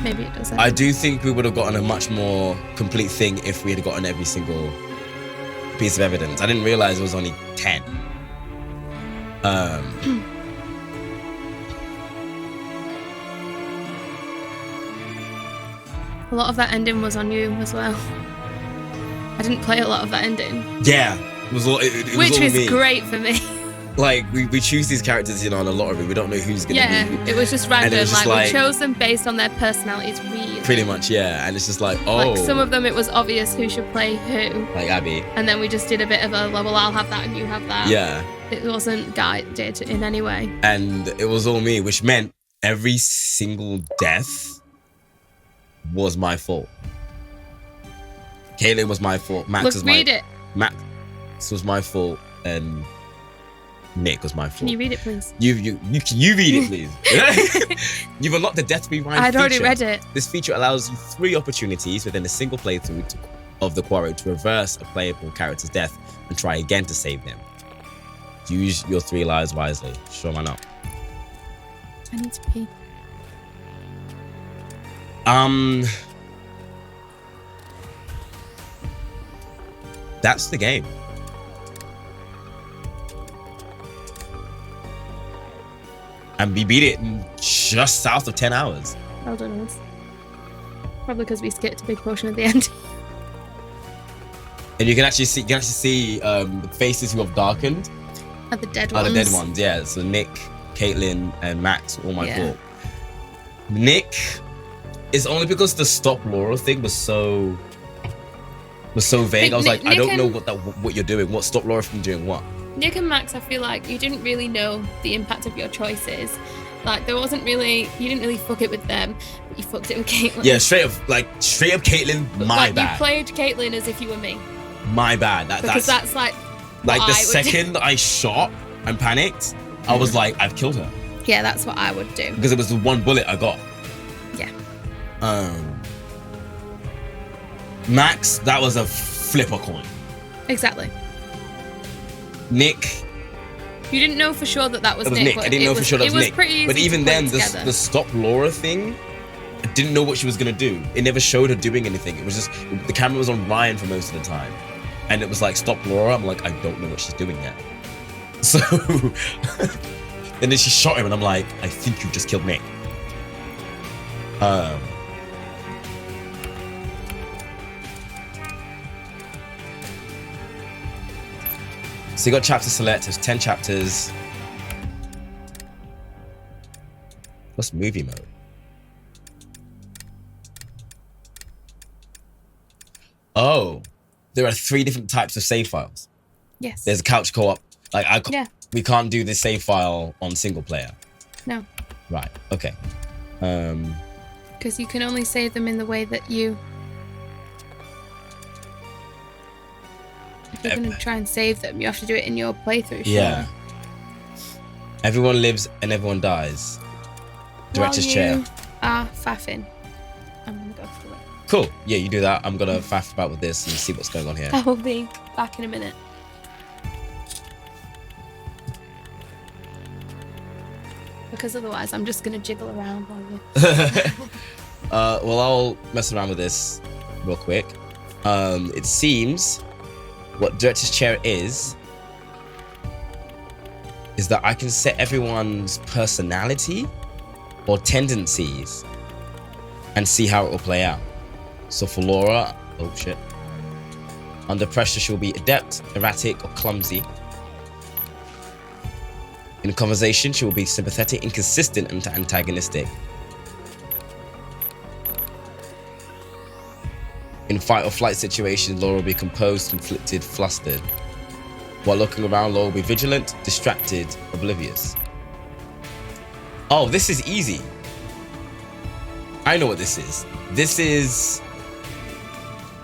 Maybe it does.
I do think we would have gotten a much more complete thing if we had gotten every single piece of evidence. I didn't realize it was only 10.
A lot of that ending was on you as well. I didn't play a lot of that ending.
Yeah, it was all.
Which was
me.
Great for me.
Like we choose these characters, on a lottery. We don't know who's gonna be.
Yeah, it was just random.
Just
like we chose them based on their personalities, really.
Pretty much, yeah. And it's just like, oh.
Like some of them, it was obvious who should play who.
Like Abby.
And then we just did a bit of a, well, I'll have that and you have that.
Yeah.
It wasn't guided in any way.
And it was all me, which meant every single death was my fault. Caitlin was my fault. Max was my fault, and Nick was my fault.
Can you read it, please?
You read it, please. You've unlocked the Death Rewind
I'd
feature.
already read it.
This feature allows you 3 opportunities within a single playthrough of the Quarry to reverse a playable character's death and try again to save them. Use your 3 lives wisely. Sure, why not?
I need to pee.
That's the game. And we beat it in just south of 10 hours.
Well done, us. Probably because we skipped a big portion of the end.
And you can actually see the faces who have darkened.
Are the dead ones.
Are the dead ones, yeah. So Nick, Caitlin, and Max, all my fault. Nick is only because the stop Laura thing was so vague. I was like, I don't know what you're doing. What stop Laura from doing what?
Nick and Max, I feel like you didn't really know the impact of your choices. Like you didn't really fuck it with them, but you fucked it with Caitlin.
Yeah, straight up Caitlin, my bad.
You played Caitlin as if you were me.
My bad.
That's like
the second I shot and panicked, I was like, I've killed her.
Yeah, that's what I would do.
Because it was the one bullet I got.
Yeah.
Max, that was a flipper coin.
Exactly.
Nick.
You didn't know for sure that was
Nick. I didn't know for sure that was Nick.
Pretty easy
but even then,
the
stop Laura thing, I didn't know what she was gonna do. It never showed her doing anything. It was just the camera was on Ryan for most of the time, and it was like stop Laura. I'm like, I don't know what she's doing yet. So, and then she shot him, and I'm like, I think you just killed Nick. So you got chapter select. There's 10 chapters. What's movie mode? Oh, there are 3 different types of save files.
Yes.
There's a couch co-op. We can't do this save file on single player.
No.
Right. Okay.
Because you can only save them in the way that you. If you're going to try and save them, you have to do it in your playthrough.
Yeah. Everyone lives and everyone dies. Director's chair.
Faffing. I'm going to go through it.
Cool. Yeah, you do that. I'm going to faff about with this and see what's going on here.
I will be back in a minute. Because otherwise, I'm just going to jiggle around while you.
Well, I'll mess around with this real quick. It seems what Director's Chair is that I can set everyone's personality or tendencies and see how it will play out. So for Laura, oh shit. Under pressure, she'll be adept, erratic, or clumsy. In a conversation, she will be sympathetic, inconsistent, and antagonistic. In fight or flight situations, Laura will be composed, conflicted, flustered. While looking around, Laura will be vigilant, distracted, oblivious. Oh, this is easy. I know what this is. This is...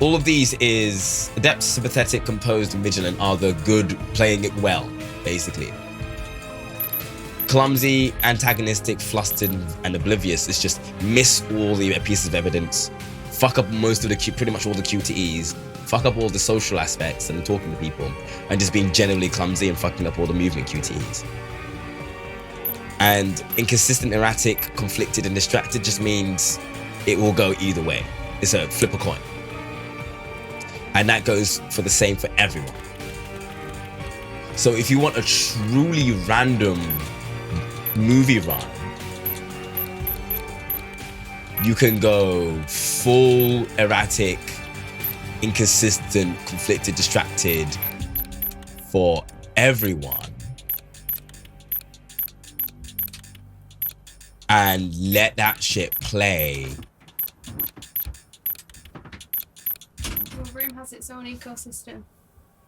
All of these is adept, sympathetic, composed, and vigilant are the good, playing it well, basically. Clumsy, antagonistic, flustered, and oblivious is just miss all the pieces of evidence, fuck up most of the pretty much all the QTEs, fuck up all the social aspects and talking to people, and just being generally clumsy and fucking up all the movement QTEs. And inconsistent, erratic, conflicted, and distracted just means it will go either way. It's a flip a coin. And that goes for the same for everyone. So if you want a truly random movie run, you can go full erratic, inconsistent, conflicted, distracted for everyone and let that shit play.
Your room has its own ecosystem.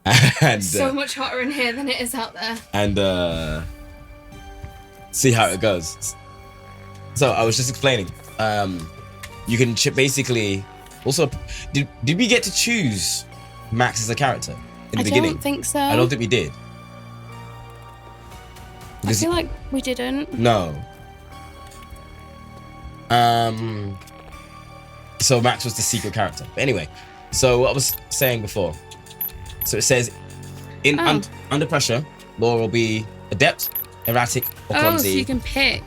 And
it's so much hotter in here than it is out there.
And see how it goes. So I was just explaining. You can basically also. Did we get to choose Max as a character in the beginning?
I don't think so.
I don't think we did.
I feel like we didn't.
No. So Max was the secret character. But anyway, so what I was saying before. So it says, under pressure, Laura will be adept, erratic, or clumsy.
Oh, so you can pick.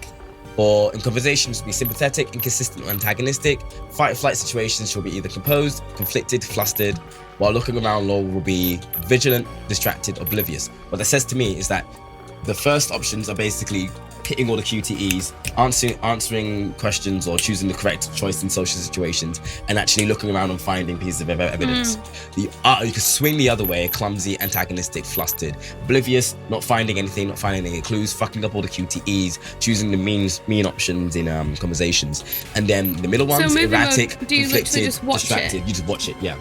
Or in conversations, be sympathetic, inconsistent, or antagonistic. Fight or flight situations, she'll be either composed, conflicted, flustered. While looking around, Laura will be vigilant, distracted, oblivious. What that says to me is that the first options are basically hitting all the QTEs, answering questions or choosing the correct choice in social situations, and actually looking around and finding pieces of evidence. You can swing the other way: clumsy, antagonistic, flustered, oblivious, not finding anything, not finding any clues, fucking up all the QTEs, choosing the mean options in conversations, and then the middle ones: erratic, conflicted, distracted. You just watch it, yeah.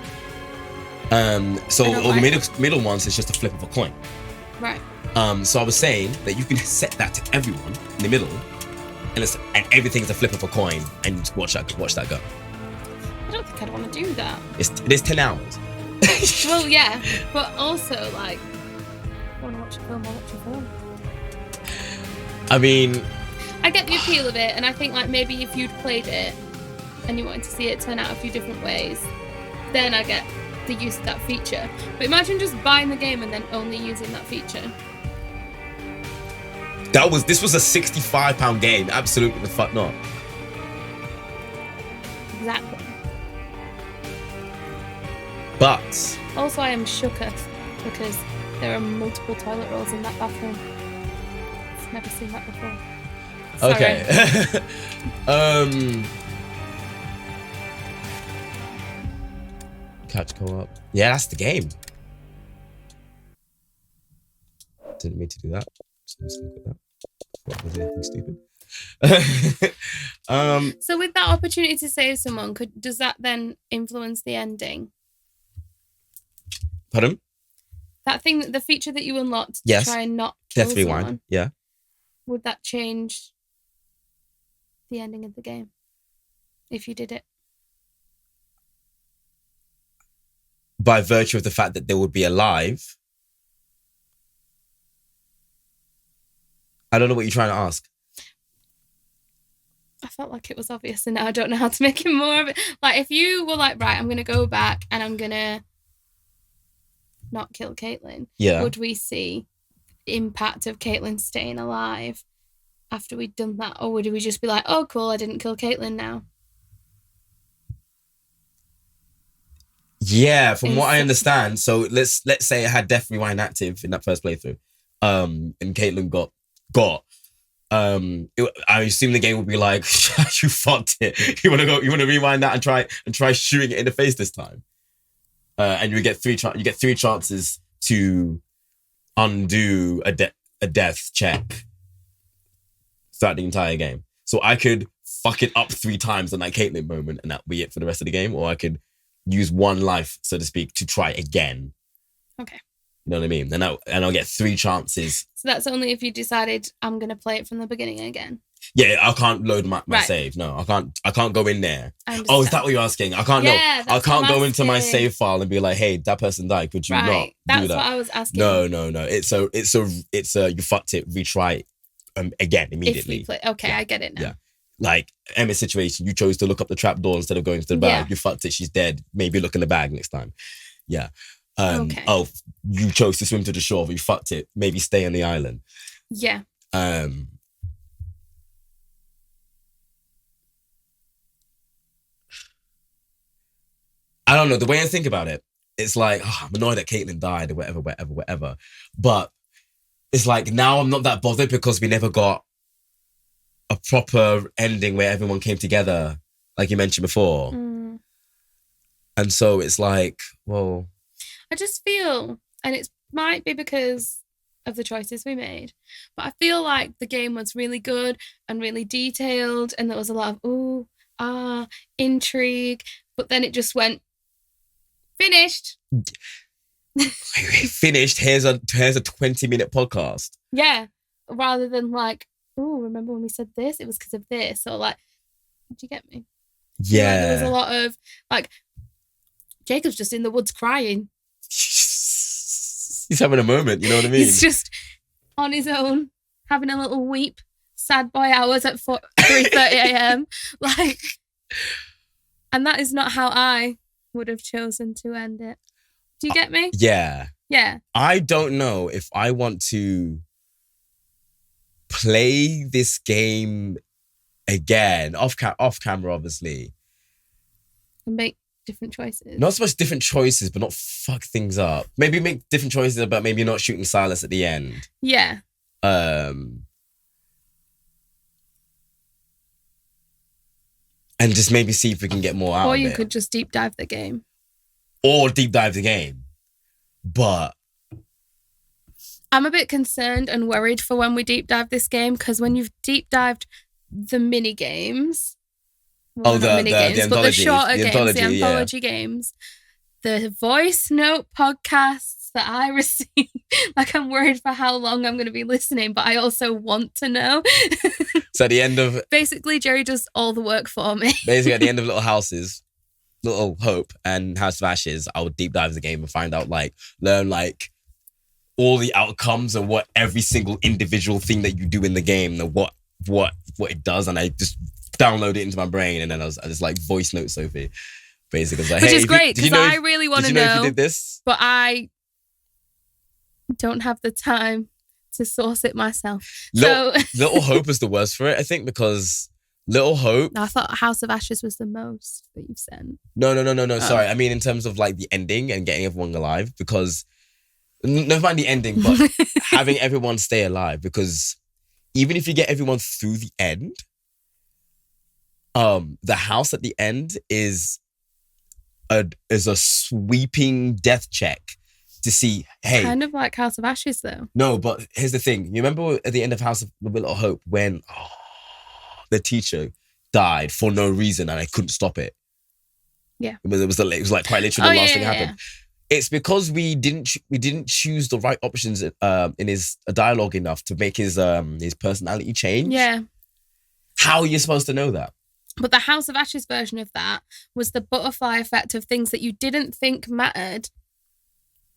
So all the middle ones is just a flip of a coin.
Right.
So I was saying that you can set that to everyone in the middle, and everything's a flip of a coin, and you just watch that go.
I don't think I'd want to do that.
It is 10 hours.
Well, yeah, but also like, I want to watch a film. I'll watch a film.
I mean,
I get the appeal of it, and I think like maybe if you'd played it and you wanted to see it turn out a few different ways, then I get the use of that feature. But imagine just buying the game and then only using that feature.
This was a £65 game. Absolutely the fuck not.
Exactly.
But
also I am shooketh because there are multiple toilet rolls in that bathroom. I've never seen that before. Sorry.
Okay. Touch co-op. Yeah, that's the game. Didn't mean to do that. So I'm just gonna put that. What was anything stupid?
So with that opportunity to save someone, does that then influence the ending?
Pardon?
That thing, the feature that you unlocked to
Yes.
try and not kill
Death Rewind.
someone,
Yeah.
would that change the ending of the game if you did it?
By virtue of the fact that they would be alive. I don't know what you're trying to ask.
I felt like it was obvious, and now I don't know how to make it more of it. Like, if you were like, right, I'm going to go back and I'm going to not kill Caitlin, would we see the impact of Caitlin staying alive after we'd done that? Or would we just be like, oh, cool, I didn't kill Caitlin now?
Yeah, from what I understand. So let's say it had Death Rewind active in that first playthrough, and Caitlin got. I assume the game would be like, you fucked it. You want to rewind that and try shooting it in the face this time. And you get three chances to undo a death check throughout the entire game. So I could fuck it up 3 times in that Caitlin moment, and that be it for the rest of the game, or I could use 1 life, so to speak, to try again.
Okay.
You know what I mean? And I'll get 3 chances.
So that's only if you decided I'm going to play it from the beginning again.
Yeah, I can't load my
Right.
save. No, I can't go in there.
I
Oh, is that what you're asking? I can't
Yeah,
I
that's
can't
what
go
I'm
into my
asking.
save file and be like, hey, that person died. Could you not
Right.
do
That's
that?
what I was asking.
No. It's a you fucked it, retry again immediately.
If we play, okay, I get it now.
Yeah. Like Emma's situation, you chose to look up the trap door instead of going to the bag.
Yeah.
You fucked it, she's dead. Maybe look in the bag next time. Yeah.
Okay.
Oh, you chose to swim to the shore, but you fucked it. Maybe stay on the island.
Yeah.
I don't know. The way I think about it, it's like, I'm annoyed that Caitlin died or whatever. But it's like, now I'm not that bothered because we never got a proper ending where everyone came together, like you mentioned before.
Mm.
And so it's like, well...
I just feel, and it might be because of the choices we made, but I feel like the game was really good and really detailed, and there was a lot of intrigue, but then it just went finished.
Finished. Here's a 20-minute podcast.
Yeah, rather than like, remember when we said this? It was because of this, or like, do you get me?
Yeah,
like there was a lot of like, Jacob's just in the woods crying.
He's having a moment, you know what I mean?
He's just on his own, having a little weep, sad boy hours at 3:30 a.m. Like, and that is not how I would have chosen to end it. Do you get me?
Yeah.
Yeah.
I don't know if I want to play this game again, off camera, obviously.
And make different choices.
Not so much different choices, but not fuck things up. Maybe make different choices about maybe not shooting Silas at the end.
Yeah.
And just maybe see if we can get more out of it.
Or you could just deep dive the game.
But
I'm a bit concerned and worried for when we deep dive this game, because when you've deep dived the mini games,
the
shorter games, the
anthology,
anthology games, the voice note podcasts that I receive, like I'm worried for how long I'm going to be listening, but I also want to know.
So at the end of...
Basically, Jerry does all the work for me.
Basically, at the end of Little Hope and House of Ashes, I would deep dive the game and find out, learn all the outcomes and what every single individual thing that you do in the game and what it does, and I just download it into my brain, and then I just voice note Sophie. Basically, I was like,
which
hey,
is great because I really want to know.
If you did this?
But I don't have the time to source it myself.
Little Hope is the worst for it, I think, because Little Hope...
No, I thought House of Ashes was the most that you've sent.
No. Sorry. I mean, in terms of the ending and getting everyone alive, because... Never mind the ending, but having everyone stay alive, because even if you get everyone through the end, the house at the end is a sweeping death check to see, hey.
Kind of like House of Ashes, though.
No, but here's the thing. You remember at the end of House of the Will of Hope when the teacher died for no reason and I couldn't stop it?
Yeah.
It was like quite literally the last thing happened. It's because we didn't choose the right options in his dialogue enough to make his personality change.
Yeah.
How are you supposed to know that?
But the House of Ashes version of that was the butterfly effect of things that you didn't think mattered.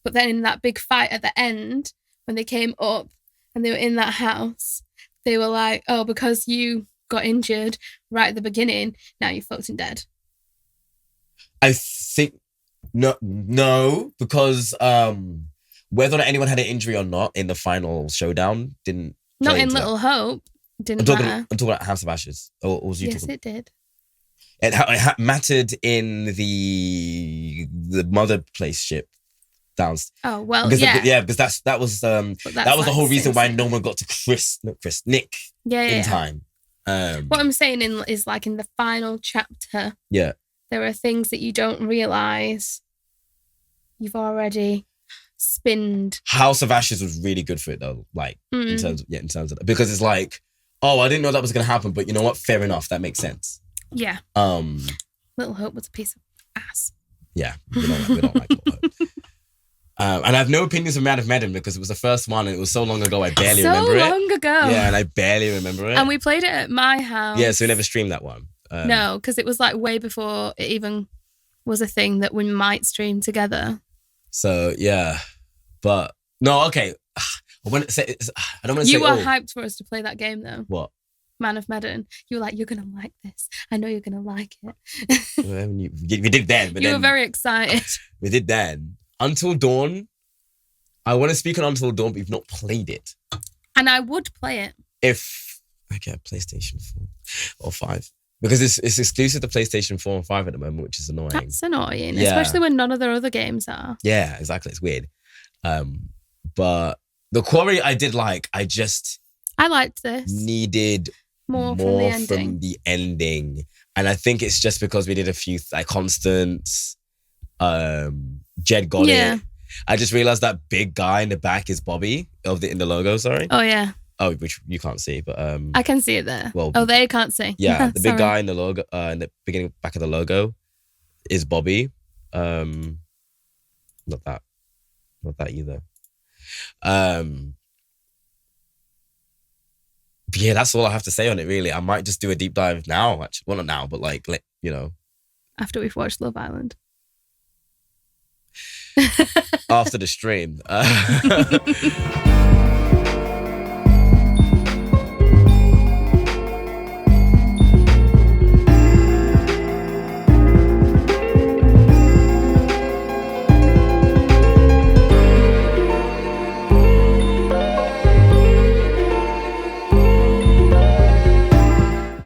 But then in that big fight at the end, when they came up and they were in that house, they were like, oh, because you got injured right at the beginning, now you're fucked and dead.
I think, no, because whether or not anyone had an injury or not in the final showdown didn't.
Not in Little Hope. Didn't matter.
I'm talking about House of Ashes. Or was you
yes,
talking?
It did.
It mattered in the mother place ship down.
Oh well,
because that was the whole reason why no one got to Nick in time.
What I'm saying is like in the final chapter.
Yeah.
There are things that you don't realize you've already spinned.
House of Ashes was really good for it though, like in terms of that, because it's like, oh, I didn't know that was gonna happen, but you know what? Fair enough, that makes sense.
Yeah. Little Hope was a piece of ass.
Yeah, we don't like Little Hope. And I have no opinions of Man of Medan because it was the first one and it was so long ago I barely remember it.
So long ago.
Yeah, and I barely remember it.
And we played it at my house.
Yeah, so we never streamed that one.
No, because it was like way before it even was a thing that we might stream together.
So yeah, but no, okay. I don't want to say.
You were hyped for us to play that game though.
What?
Man of Medan. You were like, you're gonna like this. I know you're gonna like it.
We did then, but
you
then,
were very excited.
We did then. Until Dawn. I want to speak on Until Dawn, but we've not played it.
And I would play it
if I get a PlayStation 4 or 5. Because it's exclusive to PlayStation 4 and 5 at the moment, which is annoying.
That's annoying,
yeah.
Especially when none of their other games are.
Yeah, exactly. It's weird. But the Quarry I did like. I
liked this.
Needed more from the ending. And I think it's just because we did a few like constants. Jed got it. I just realized that big guy in the back is Bobby in the logo, sorry.
Oh yeah.
Oh, which you can't see, but
I can see it there.
Well,
they can't see.
Yeah, the big guy in the logo, in the beginning back of the logo, is Bobby. Not that either. But yeah, that's all I have to say on it. Really, I might just do a deep dive now. Actually, well, not now, but like
after we've watched Love Island.
After the stream.